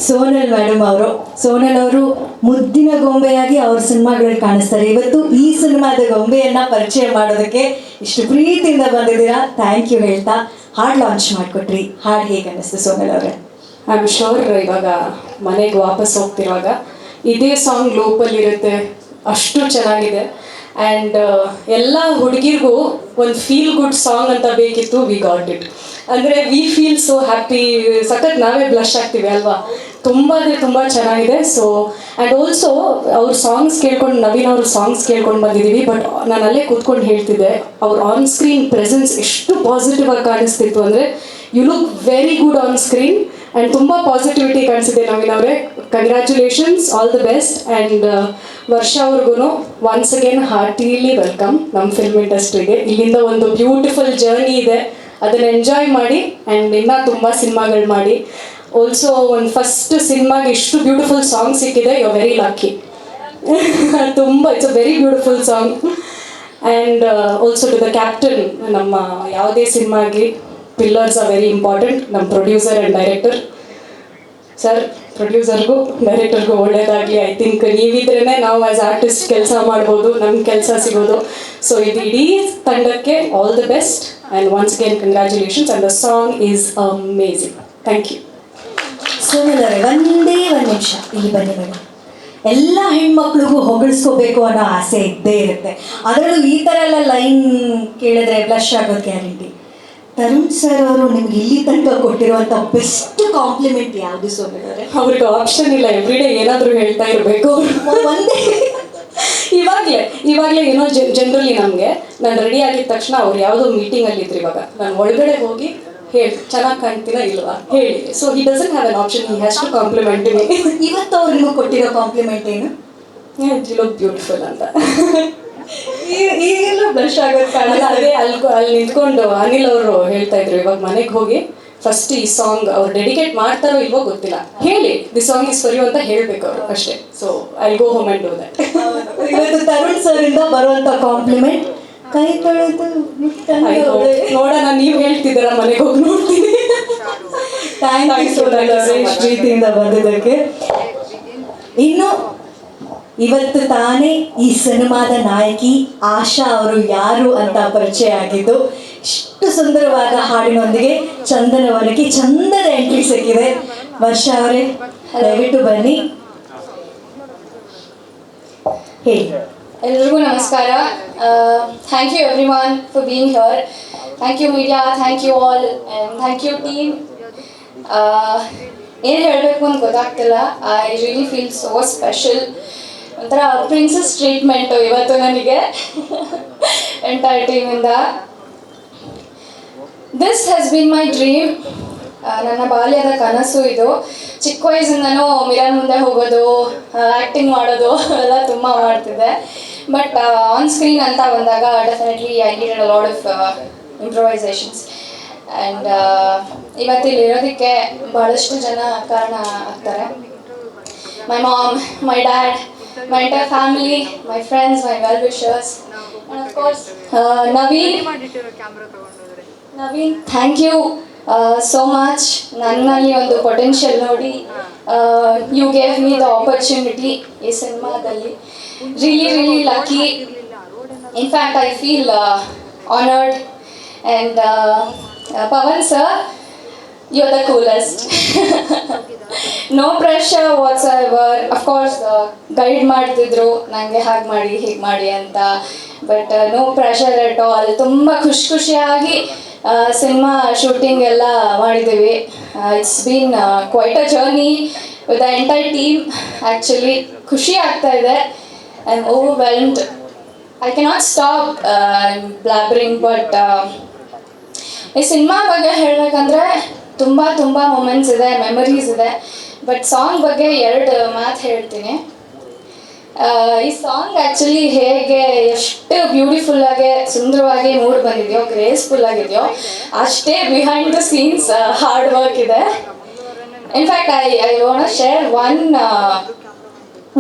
ಸೋನಲ್ ಮೇಡಮ್ ಅವರು, ಸೋನಲ್ ಅವರು ಮುದ್ದಿನ ಗೊಂಬೆಯಾಗಿ ಅವ್ರ ಸಿನಿಮಾಗಳಲ್ಲಿ ಕಾಣಿಸ್ತಾರೆ. ಇವತ್ತು ಈ ಸಿನಿಮಾದ ಗೊಂಬೆಯನ್ನ ಪರಿಚಯ ಮಾಡೋದಕ್ಕೆ ಇಷ್ಟು ಪ್ರೀತಿಯಿಂದ ಬಂದಿದ್ದೀರಾ. ಥ್ಯಾಂಕ್ ಯು ಹೇಳ್ತಾ ಹಾಡು ಲಾಂಚ್ ಮಾಡಿಕೊಟ್ರಿ. ಹಾಡು ಹೇಗೆ ಅನ್ನಿಸ್ತು ಸೋನಲ್ ಅವರೇ? ಐ ಆಮ್ ಶೋರ್ ಇವಾಗ ಮನೆಗೆ ವಾಪಸ್ ಹೋಗ್ತಿರುವಾಗ ಇದೇ ಸಾಂಗ್ ಲೂಪಲ್ಲಿರುತ್ತೆ, ಅಷ್ಟು ಚೆನ್ನಾಗಿದೆ. ಆ್ಯಂಡ್ ಎಲ್ಲ ಹುಡುಗಿರಿಗೂ ಒಂದು ಫೀಲ್ ಗುಡ್ ಸಾಂಗ್ ಅಂತ ಬೇಕಿತ್ತು. We got it. ಅಂದರೆ ವಿ ಫೀಲ್ ಸೋ ಹ್ಯಾಪಿ, ಸಖತ್ ನಾವೇ ಬ್ಲಶ್ ಆಗ್ತೀವಿ ಅಲ್ವಾ. ತುಂಬ ಚೆನ್ನಾಗಿದೆ. ಸೊ ಆ್ಯಂಡ್ ಆಲ್ಸೋ ಅವ್ರ ಸಾಂಗ್ಸ್ ಕೇಳ್ಕೊಂಡು, ನವೀನ್ ಅವ್ರ ಸಾಂಗ್ಸ್ ಕೇಳ್ಕೊಂಡು ಬಂದಿದ್ದೀವಿ. ಬಟ್ ನಾನು ಅಲ್ಲೇ ಕೂತ್ಕೊಂಡು ಹೇಳ್ತಿದ್ದೆ, ಅವ್ರ ಆನ್ ಸ್ಕ್ರೀನ್ ಪ್ರೆಸೆನ್ಸ್ ಎಷ್ಟು ಪಾಸಿಟಿವ್ ಆಗಿ ಕಾಣಿಸ್ತಿತ್ತು ಅಂದರೆ, you look very good on screen and ತುಂಬ ಪಾಸಿಟಿವಿಟಿ ಕಾಣಿಸಿದೆ ನವೀನ್ ಅವರೇ. Congratulations, all the best. And Varsha ಅವ್ರಿಗೂ ಒನ್ಸ್ ಅಗೇನ್ ಹಾರ್ಟಿಲಿ ವೆಲ್ಕಮ್ ನಮ್ಮ ಫಿಲ್ಮ್ ಇಂಡಸ್ಟ್ರಿಗೆ. ಇಲ್ಲಿಂದ ಒಂದು ಬ್ಯೂಟಿಫುಲ್ ಜರ್ನಿ ಇದೆ, ಅದನ್ನು ಎಂಜಾಯ್ ಮಾಡಿ ಆ್ಯಂಡ್ ಇನ್ನೂ ತುಂಬ ಸಿನಿಮಾಗಳು ಮಾಡಿ. ಆಲ್ಸೋ ಒಂದು ಫಸ್ಟ್ ಸಿನಿಮಾಗೆ ಇಷ್ಟು ಬ್ಯೂಟಿಫುಲ್ ಸಾಂಗ್ ಸಿಕ್ಕಿದೆ. You are very lucky. ತುಂಬ it's a very beautiful song. And also to the captain, ನಮ್ಮ ಯಾವುದೇ ಸಿನಿಮಾಗೆ ಪಿಲ್ಲರ್ಸ್ ಆರ್ ವೆರಿ ಇಂಪಾರ್ಟೆಂಟ್. ನಮ್ಮ ಪ್ರೊಡ್ಯೂಸರ್ ಆ್ಯಂಡ್ ಡೈರೆಕ್ಟರ್ ಸರ್, ಪ್ರೊಡ್ಯೂಸರ್ಗೂ ಡೈರೆಕ್ಟರ್ಗೂ ಒಳ್ಳೇದಾಗಲಿ. ಐ ಥಿಂಕ್ ನೀವಿದ್ರೇ ನಾವು ಆ್ಯಸ್ ಆರ್ಟಿಸ್ಟ್ ಕೆಲಸ ಮಾಡ್ಬೋದು, ನಮ್ಮ ಕೆಲಸ ಸಿಗೋದು. ಸೊ ಇದು ಇಡೀ ತಂಡಕ್ಕೆ all the best and once again congratulations. And the song is amazing. Thank you. Sonal ಅವರೇ, ಒಂದೇ ಒಂದು ನಿಮಿಷ ಇಲ್ಲಿ ಬನ್ನಿ ಮೇಡಮ್. ಎಲ್ಲ ಹೆಣ್ಮಕ್ಳಿಗೂ ಹೊಗಳಿಸ್ಕೋಬೇಕು ಅನ್ನೋ ಆಸೆ ಇದ್ದೇ ಇರುತ್ತೆ. ಅದರಲ್ಲೂ ಈ ಥರ ಎಲ್ಲ ಲೈನ್ ಕೇಳಿದ್ರೆ ಬ್ಲಶ್ ಆಗೋದು ಗ್ಯಾರಂಟಿ. ತರುಣ್ ಸರ್ ಅವರು ನಿಮ್ಗೆ ಇಲ್ಲಿ ತನಕ ಕೊಟ್ಟಿರುವಂಥ ಬೆಸ್ಟ್ ಕಾಂಪ್ಲಿಮೆಂಟ್ ಯಾವುದು ಸೋನಲ್ ಅವರೇ? ಅವ್ರಿಗೆ ಆಪ್ಷನ್ ಇಲ್ಲ, ಎವ್ರಿಡೇ ಏನಾದರೂ ಹೇಳ್ತಾ ಇರಬೇಕು. ಒಂದೇ ಇವಾಗಲೇ ಏನೋ ಜನರಲಿ ನಮಗೆ, ನಾನು ರೆಡಿ ಆಗಿದ ತಕ್ಷಣ ಅವ್ರು ಯಾವುದೋ ಮೀಟಿಂಗಲ್ಲಿದ್ರು, ಇವಾಗ ನಾನು ಒಳಗಡೆ ಹೋಗಿ ಹೇಳಿ ಚೆನ್ನಾಗಿ ಕಾಣ್ತೀರಾ ಇಲ್ವಾ ಹೇಳಿ. So he doesn't have an option, he has to compliment me. ಇವತ್ತು ಅವ್ರು ನಿಮಗೆ ಕೊಟ್ಟಿರೋ ಕಾಂಪ್ಲಿಮೆಂಟ್ ಏನು? ಯು ಲುಕ್ ಬ್ಯೂಟಿಫುಲ್ ಅಂತ. ಈಗಲೂ ಬ್ಲಶ್ ಆಗೋದು ಕಾಣಲ್ಲ. ಅದೇ ಅಲ್ಲಿ ನಿಂತ್ಕೊಂಡು ಅನಿಲ್ ಅವರು ಹೇಳ್ತಾ ಇದ್ರು, ಇವಾಗ ಮನೆಗೆ ಹೋಗಿ ಫಸ್ಟ್ ಈ ಸಾಂಗ್ ಅವ್ರು ಡೆಡಿಕೇಟ್ ಮಾಡ್ತಾರೋ ಇಲ್ವೋ ಗೊತ್ತಿಲ್ಲ, ಹೇಳಿ the song is for you ಅಂತ ಹೇಳ್ಬೇಕು ಅವರು ಅಷ್ಟೇ. So I go home and do that. ಇವತ್ತು ತರುಣ್ ಸರ್ ಇಂದ ಬರುವಂಥ ಕಾಂಪ್ಲಿಮೆಂಟ್, ಕೈ ತೊಳೆದು ನೋಡೋಣ, ನೀವು ಹೇಳ್ತಿದ್ದೀರಾ, ಮನೆಗೆ ಹೋಗಿ ನೋಡ್ತೀನಿ. ಥ್ಯಾಂಕ್ ಯು ಸೋನಲ್ ಅವರೇ ಪ್ರೀತಿಯಿಂದ ಬಂದಿದ್ದಕ್ಕೆ. ಇನ್ನು ಇವತ್ತು ತಾನೇ ಈ ಸಿನಿಮಾದ ನಾಯಕಿ ಆಶಾ ಅವರು ಯಾರು ಅಂತ ಪರಿಚಯ ಆಗಿದ್ದು, ಇಷ್ಟು ಸುಂದರವಾದ ಹಾಡಿನೊಂದಿಗೆ ಚಂದನವನಕ್ಕೆ ಚಂದದ ಎಂಟ್ರಿ ಸಿಕ್ಕಿದೆ. ವರ್ಷ ಅವರೇ ದಯವಿಟ್ಟು ಬನ್ನಿ, ಹೇಳಿ. ಎಲ್ರಿಗೂ ನಮಸ್ಕಾರ. Thank you everyone for being here. Thank you media, thank you all, and thank you team. ಏನು ಹೇಳಬೇಕು ಅಂತ ಗೊತ್ತಾಗ್ತಿಲ್ಲ. I really feel so special. ಒಂಥರ ಪ್ರಿನ್ಸಸ್ ಟ್ರೀಟ್ಮೆಂಟು ಇವತ್ತು ನನಗೆ ಎಂಟೈರ್ ಟೀಮಿಂದ. This has been my dream. ನನ್ನ ಬಾಲ್ಯದ ಕನಸು ಇದು. ಚಿಕ್ಕ ವಯಸ್ಸಿಂದನೂ ಮಿರರ್ ಮುಂದೆ ಹೋಗೋದು, ಆ್ಯಕ್ಟಿಂಗ್ ಮಾಡೋದು ಎಲ್ಲ ತುಂಬ ಮಾಡ್ತಿದ್ದೆ. ಬಟ್ ಆನ್ ಸ್ಕ್ರೀನ್ ಅಂತ ಬಂದಾಗ definitely I needed a lot of improvisations. And ಇವತ್ತಿಲ್ಲಿ ಇರೋದಕ್ಕೆ ಭಾಳಷ್ಟು ಜನ ಕಾರಣ ಆಗ್ತಾರೆ. My mom, my dad, my entire family, my friends, my well-wishers, and of course Naveen, thank you so much. ನನ್ನಲ್ಲಿ ಒಂದು ಪೊಟೆನ್ಷಿಯಲ್ ನೋಡಿ you gave me the opportunity ಈ ಸಿನಿಮಾದಲ್ಲಿ. really lucky. In fact, I feel honored. And Pawan sir, you're the coolest. No pressure whatsoever. Of course guide ಮಾಡ್ತಿದ್ರು ನನಗೆ ಹಾಗೆ ಮಾಡಿ ಹೀಗೆ ಮಾಡಿ ಅಂತ, but no pressure at all. ತುಂಬ ಖುಷಿಯಾಗಿ ಸಿನಿಮಾ ಶೂಟಿಂಗ್ ಎಲ್ಲ ಮಾಡಿದ್ದೀವಿ. It's been quite a journey with the entire team. Actually ಖುಷಿ ಆಗ್ತಾ ಇದೆ. I am overwhelmed. I cannot stop blabbering. But ಈ ಸಿನಿಮಾ ಬಗ್ಗೆ ಹೇಳಬೇಕಂದ್ರೆ ತುಂಬ ಮೊಮೆಂಟ್ಸ್ ಇದೆ, ಮೆಮರೀಸ್ ಇದೆ. ಬಟ್ ಸಾಂಗ್ ಬಗ್ಗೆ 2 ಮಾತು ಹೇಳ್ತೀನಿ. ಈ ಸಾಂಗ್ ಆ್ಯಕ್ಚುಲಿ ಹೇಗೆ ಎಷ್ಟು ಬ್ಯೂಟಿಫುಲ್ ಆಗಿ ಸುಂದರವಾಗಿ ಮೂಡ್ ಬಂದಿದೆಯೋ, ಗ್ರೇಸ್ಫುಲ್ ಆಗಿದೆಯೋ, ಅಷ್ಟೇ behind the scenes hard work ಇದೆ. In fact I want to share one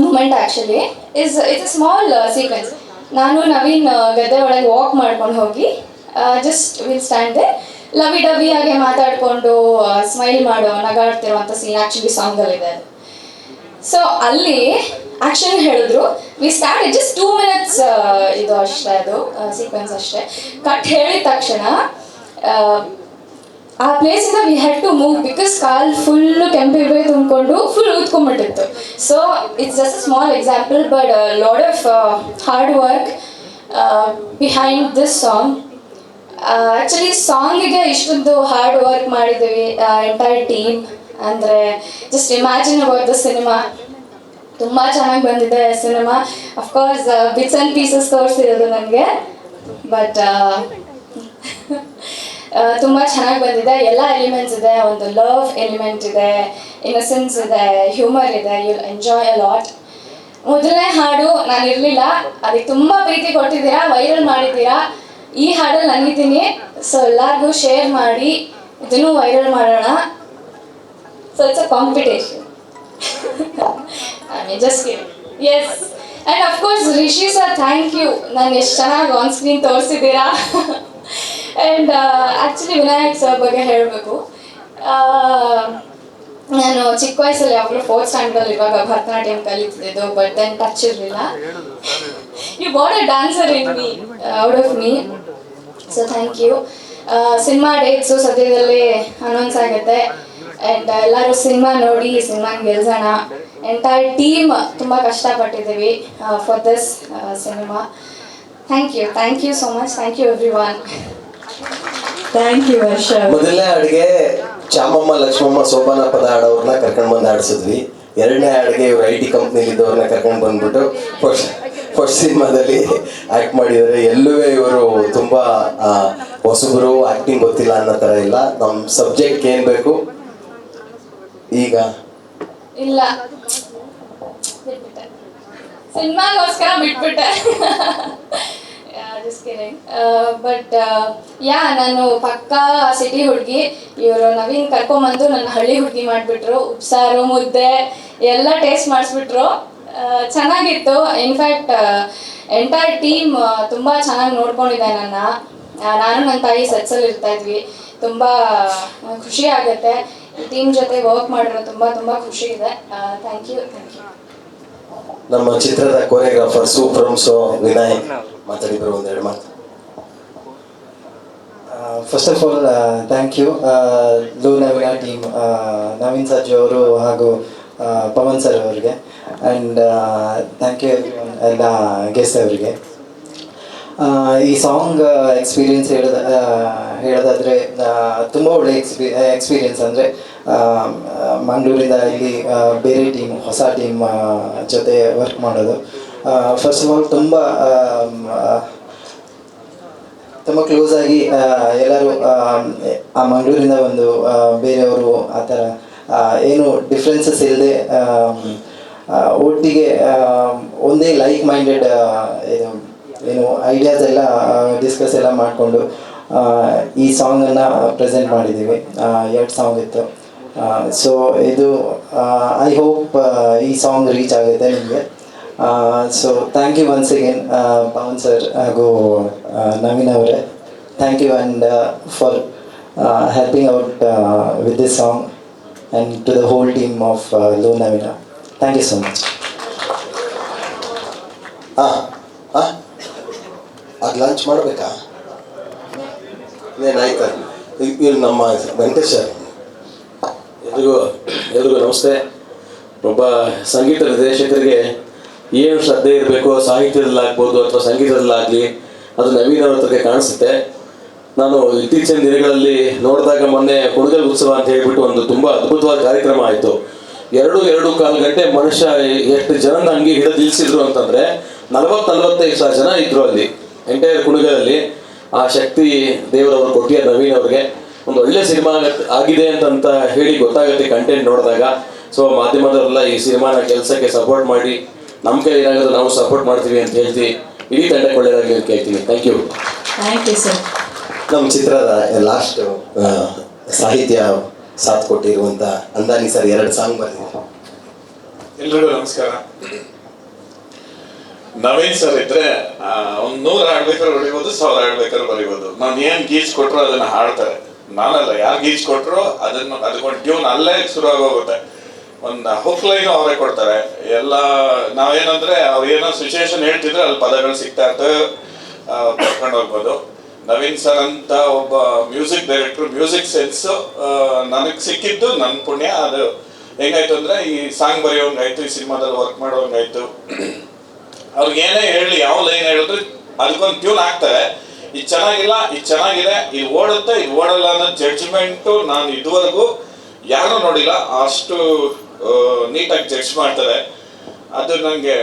moment actually. It's a small sequence. ನಾನು ನವೀನ್ ಗದ್ದೆ ಒಳಗೆ ವಾಕ್ ಮಾಡ್ಕೊಂಡು ಹೋಗಿ just will stand there, lovey dovey ಆಗಿ ಮಾತಾಡಿಕೊಂಡು ಸ್ಮೈಲ್ ಮಾಡೋ ನಗಾಡ್ತಿರುವಂಥ ಸೀನ್ ಆ್ಯಕ್ಚುಲಿ ಸಾಂಗಲ್ಲಿದೆ. ಸೊ ಅಲ್ಲಿ ಆ್ಯಕ್ಷನ್ ಹೇಳಿದ್ರು, ವಿ ಸ್ಟಾರ್ಟ್ ಜಸ್ಟ್ 2 minutes ಇದು ಅಷ್ಟೇ, ಅದು ಸೀಕ್ವೆನ್ಸ್ ಅಷ್ಟೇ. ಕಟ್ ಹೇಳಿದ ತಕ್ಷಣ ಆ ಪ್ಲೇಸಿಂದ we had to move because ಕಾಲ್ ಫುಲ್ಲು ಕೆಂಪಿಗೆ ತುಂಬಿಕೊಂಡು ಫುಲ್ ಊದ್ಕೊಂಡ್ಬಿಟ್ಟಿತ್ತು. So it's just a small example, but lot of hard work behind this song. Actually ಸಾಂಗಿಗೆ ಇಷ್ಟೊಂದು ಹಾರ್ಡ್ ವರ್ಕ್ ಮಾಡಿದ್ದೀವಿ ಎಂಟೈರ್ ಟೀಮ್. ಅಂದರೆ just imagine about the cinema. ತುಂಬ ಚೆನ್ನಾಗಿ ಬಂದಿದೆ cinema. Of course bits and pieces ತೋರಿಸಿರೋದು ನನಗೆ, ಬಟ್ ತುಂಬ ಚೆನ್ನಾಗಿ ಬಂದಿದೆ. ಎಲ್ಲ ಎಲಿಮೆಂಟ್ಸ್ ಇದೆ, ಒಂದು ಲವ್ ಎಲಿಮೆಂಟ್ ಇದೆ, ಇನ್ನಸೆನ್ಸ್ ಇದೆ, ಹ್ಯೂಮರ್ ಇದೆ. You enjoy a lot. ಮೊದಲನೇ ಹಾಡು ನಾನು ಇರಲಿಲ್ಲ, ಅದಕ್ಕೆ ತುಂಬ ಪ್ರೀತಿ ಕೊಟ್ಟಿದ್ದೀರಾ, ವೈರಲ್ ಮಾಡಿದ್ದೀರಾ. ಈ ಹಾಡಲ್ಲಿ ನಾನಿದ್ದೀನಿ, ಸೊ ಎಲ್ಲರಿಗೂ ಶೇರ್ ಮಾಡಿ ಇದನ್ನು ವೈರಲ್ ಮಾಡೋಣ. So it's a competition. I mean, just kidding. Yes. And of course, Rishi sir, thank you. ನಾನು ಎಷ್ಟು ಚೆನ್ನಾಗಿ ಆನ್ ಸ್ಕ್ರೀನ್ ತೋರಿಸಿದ್ದೀರಾ. ಆ್ಯಂಡ್ ಆ್ಯಕ್ಚುಲಿ ವಿನಾಯಕ್ ಸರ್ ಬಗ್ಗೆ ಹೇಳಬೇಕು. ನಾನು ಚಿಕ್ಕ ವಯಸ್ಸಲ್ಲಿ ಯಾವಾಗಲೂ 4th ಸ್ಟ್ಯಾಂಡರ್ಡಲ್ಲಿ ಇವಾಗ ಭರತನಾಟ್ಯಂ ಕಲಿತಿದ್ದು, ಬಟ್ ದೆನ್ ಟಚ್ ಇರಲಿಲ್ಲ. You got a dancer in me, out of me. So thank you. Cinema dates ಸದ್ಯದಲ್ಲೇ ಅನೌನ್ಸ್ ಆಗುತ್ತೆ. ಆ್ಯಂಡ್ ಎಲ್ಲರೂ ಸಿನಿಮಾ ನೋಡಿ ಸಿನಿಮಾನ ಗೆಲ್ಸೋಣ. ಎಂಟೈರ್ ಟೀಮ್ ತುಂಬ ಕಷ್ಟಪಟ್ಟಿದ್ದೀವಿ for this cinema. Thank you so much. Thank you everyone. Thank you Varsha. ಮೊದಲನೇ ಹಾಡಿಗೆ ಚಾಮಮ್ಮ, ಲಕ್ಷ್ಮಮ್ಮ, ಸೋಪಾನ ಪದ ಹಾಡೋರ್ನ ಕರ್ಕೊಂಡು ಬಂದು ಆಡಿಸಿದ್ವಿ. ಎರಡನೇ ಹಾಡಿಗೆ ಇವ್ರು IT ಕಂಪ್ನಿಲಿದ್ದವ್ರನ್ನ ಕರ್ಕೊಂಡು ಬಂದ್ಬಿಟ್ಟು ಫಸ್ಟ್ ಸಿನಿಮಾದಲ್ಲಿ ಆ್ಯಕ್ಟ್ ಮಾಡಿದ್ದಾರೆ. ಎಲ್ಲೂ ಇವರು ತುಂಬ ಹೊಸಬರು, ಆ್ಯಕ್ಟಿಂಗ್ ಗೊತ್ತಿಲ್ಲ ಅನ್ನೋ ಥರ ಇಲ್ಲ. ನಮ್ಮ ಸಬ್ಜೆಕ್ಟ್ಗೆ ಏನು ಬೇಕು ಈಗ ಇಲ್ಲ, ಬಿಟ್ಬಿಟ್ಟೆ, ಸಿನಿಮಾಗೋಸ್ಕರ ಬಿಟ್ಬಿಟ್ಟೆ. ಬಟ್ ಯಾ ನಾನು ಪಕ್ಕಾ ಸಿಟಿ ಹುಡುಗಿ. ಇವರು ನವೀನ್ ಕರ್ಕೊಂಬಂದು ನನ್ನ ಹಳ್ಳಿ ಹುಡುಗಿ ಮಾಡಿಬಿಟ್ರು. ಉಪ್ಸಾರು, ಮುದ್ದೆ ಎಲ್ಲ ಟೇಸ್ಟ್ ಮಾಡಿಸ್ಬಿಟ್ರು. ಚೆನ್ನಾಗಿತ್ತು. ಇನ್ಫ್ಯಾಕ್ಟ್ ಎಂಟೈರ್ ಟೀಮ್ ತುಂಬ ಚೆನ್ನಾಗಿ ನೋಡ್ಕೊಂಡಿದೆ ನನ್ನ. ನಾನು ನನ್ನ ತಾಯಿ ಸೆಟ್ಸಲ್ಲಿ ಇರ್ತಾಯಿದ್ವಿ. ತುಂಬ ಖುಷಿ ಆಗುತ್ತೆ ಈ ಟೀಮ್ ಜೊತೆ ವರ್ಕ್ ಮಾಡಿರೋ. ತುಂಬ ಖುಷಿ ಇದೆ. Thank you. ನಮ್ಮ ಚಿತ್ರದ ಕೊರಿಯೋಗ್ರಾಫರ್ ಸೂಪ್ರಮ್ಸೋ ವಿನಾಯಕ್ ಮಾತಾಡಿದ್ರು, ಒಂದೆರಡು ಮಾತು. First of all thank you Lo Naveena team, Naveen Sarju ಅವರು ಹಾಗೂ ಪವನ್ ಸರ್ ಅವರಿಗೆ. ಆ್ಯಂಡ್ ಥ್ಯಾಂಕ್ ಯು ಎಲ್ಲ ಗೆಸ್ಟ್ ಅವರಿಗೆ. ಈ ಸಾಂಗ್ ಎಕ್ಸ್ಪೀರಿಯನ್ಸ್ ಹೇಳೋದಾದರೆ ತುಂಬ ಒಳ್ಳೆ ಎಕ್ಸ್ಪೀರಿಯನ್ಸ್. ಅಂದರೆ ಮಂಗಳೂರಿಂದ ಇಲ್ಲಿ ಬೇರೆ ಟೀಮ್, ಹೊಸ ಟೀಮ್ ಜೊತೆ ವರ್ಕ್ ಮಾಡೋದು. ಫಸ್ಟ್ ಆಫ್ ಆಲ್ ತುಂಬ ಕ್ಲೋಸ್ ಆಗಿ ಎಲ್ಲರೂ ಆ ಮಂಗಳೂರಿಂದ ಒಂದು ಬೇರೆಯವರು ಆ ಥರ ಏನು ಡಿಫ್ರೆನ್ಸಸ್ ಇಲ್ಲದೆ ಒಟ್ಟಿಗೆ ಒಂದೇ ಲೈಕ್ ಮೈಂಡೆಡ್ ಏನು ಐಡಿಯಾಸ್ ಎಲ್ಲ ಡಿಸ್ಕಸ್ ಎಲ್ಲ ಮಾಡಿಕೊಂಡು ಈ ಸಾಂಗನ್ನು ಪ್ರೆಸೆಂಟ್ ಮಾಡಿದ್ದೀವಿ. 2 ಸಾಂಗ್ ಇತ್ತು. ಸೊ ಇದು ಐ ಹೋಪ್ ಈ ಸಾಂಗ್ ರೀಚ್ ಆಗುತ್ತೆ ನಿಮಗೆ. So thank you once again Pavan sir ಹಾಗೂ ನವೀನ್ ಅವರೇ. Thank you and for helping out with this song and to the whole team of Lo Naveena. Thank you so much. ಅದು launch ಮಾಡಬೇಕಾ? ಏನಾಯ್ತು? ಇವ್ರು ನಮ್ಮ ವೆಂಕಟೇಶ್ ಸರ್. ಎಲ್ರಿಗೂ ನಮಸ್ತೆ. ಒಬ್ಬ ಸಂಗೀತ ನಿರ್ದೇಶಕರಿಗೆ ಏನು ಶ್ರದ್ಧೆ ಇರಬೇಕು, ಸಾಹಿತ್ಯದಲ್ಲಾಗ್ಬೋದು ಅಥವಾ ಸಂಗೀತದಲ್ಲಾಗಲಿ, ಅದು ನವೀನ್ ಅವ್ರ ಹತ್ರಕ್ಕೆ ಕಾಣಿಸುತ್ತೆ. ನಾನು ಇತ್ತೀಚಿನ ದಿನಗಳಲ್ಲಿ ನೋಡಿದಾಗ ಮೊನ್ನೆ ಕುಣಗಲ್ ಉತ್ಸವ ಅಂತ ಹೇಳ್ಬಿಟ್ಟು ಒಂದು ತುಂಬ ಅದ್ಭುತವಾದ ಕಾರ್ಯಕ್ರಮ ಆಯಿತು. 2.25 ಗಂಟೆ ಮನುಷ್ಯ ಎಷ್ಟು ಜನನ ಹಂಗೆ ಹಿಡಿದು ನಿಲ್ಲಿಸಿದ್ರು ಅಂತಂದರೆ 40-45 ಜನ ಇದ್ರು ಅಲ್ಲಿ ಎಂಟೈರ್ ಕುಣಗಲಲ್ಲಿ. ಆ ಶಕ್ತಿ ದೇವರವರು ಕೊಟ್ಟಿಯ ನವೀನ್ ಅವ್ರಿಗೆ ಒಂದು ಒಳ್ಳೆ ಸಿನಿಮಾ ಆಗಿದೆ ಅಂತ ಹೇಳಿ ಗೊತ್ತಾಗುತ್ತೆ ಕಂಟೆಂಟ್ ನೋಡಿದಾಗ. ಸೊ ಮಾಧ್ಯಮದವರೆಲ್ಲ ಈ ಸಿನಿಮಾನ ಕೆಲಸಕ್ಕೆ ಸಪೋರ್ಟ್ ಮಾಡಿ ನಮ್ಮ ಕೈಲಿ ಏನಾಗೋದು ನಾವು ಸಪೋರ್ಟ್ ಮಾಡ್ತೀವಿ ಅಂತ ಹೇಳ್ತೀವಿ. ಇಡೀ ತಂಡಕ್ಕೆ ಒಳ್ಳೆಯದಾಗಲಿ ಅಂತ ಕೇಳ್ತೀನಿ. Thank you. Thank you sir. ನಮ್ಮ ಚಿತ್ರದ ಲಾಸ್ಟ್ ಸಾಹಿತ್ಯ ಸಾಥ್ ಕೊಟ್ಟಿರುವಂಥ ಅಂದಾನಿ ಸರ್ 2 ಸಾಂಗ್ ಬರೆದಿದ್ದಾರೆ. ಎಲ್ರಿಗೂ ನಮಸ್ಕಾರ. ನವೀನ್ ಸರ್ ಇದ್ರೆ 100 ಹಾಡ್ಬೇಕಾದ್ರೆ ಹೊಡಿಬೋದು, 1000 ಹಾಡ್ಬೇಕಾದ್ರೆ ಬರೀಬೋದು. ನಾನು ಏನು ಗೀಚ್ ಕೊಟ್ಟರು ಅದನ್ನ ಹಾಡ್ತಾರೆ. ನಾನಲ್ಲ, ಯಾರು ಗೀಚ್ ಕೊಟ್ಟರು ಅದಕ್ಕೊಂದು ಟ್ಯೂನ್ ಅಲ್ಲೇ ಶುರು ಆಗೋಗುತ್ತೆ. ಒಂದು ಹುಕ್ ಲೈನು ಅವರೇ ಕೊಡ್ತಾರೆ. ಎಲ್ಲ ನಾವೇನಂದ್ರೆ ಅವ್ರು ಏನೋ ಸಿಚುವೇಶನ್ ಹೇಳ್ತಿದ್ರೆ ಅಲ್ಲಿ ಪದಗಳು ಸಿಗ್ತಾ ಇರ್ತವೆ, ಬರ್ಕೊಂಡು ಹೋಗ್ಬೋದು. ನವೀನ್ ಸರ್ ಅಂತ ಒಬ್ಬ ಮ್ಯೂಸಿಕ್ ಡೈರೆಕ್ಟರ್, ಮ್ಯೂಸಿಕ್ ಸೆನ್ಸ್ ನನಗೆ ಸಿಕ್ಕಿದ್ದು ನನ್ನ ಪುಣ್ಯ. ಅದು ಹೆಂಗಾಯ್ತು ಅಂದರೆ ಈ ಸಾಂಗ್ ಬರೆಯೋಂಗಾಯ್ತು, ಈ ಸಿನಿಮಾದಲ್ಲಿ ವರ್ಕ್ ಮಾಡೋಂಗಾಯ್ತು. ಅವ್ರಿಗೆ ಏನೇ ಹೇಳಿ, ಯಾವ ಲೈನ್ ಹೇಳಿದ್ರು ಅದಕ್ಕೊಂದು ಟ್ಯೂನ್ ಹಾಕ್ತಾರೆ. ಇದು ಚೆನ್ನಾಗಿಲ್ಲ, ಇದು ಚೆನ್ನಾಗಿದೆ, ಇದು ಓಡುತ್ತೆ, ಇದು ಓಡಲ್ಲ ಅನ್ನೋ ಜಡ್ಜ್ಮೆಂಟು ನಾನು ಇದುವರೆಗೂ ಯಾರೂ ನೋಡಿಲ್ಲ. ಅಷ್ಟು ನೀಟಾಗಿ ಜಡ್ಜ್ ಮಾಡ್ತಾರೆ. ಅದು ನನಗೆ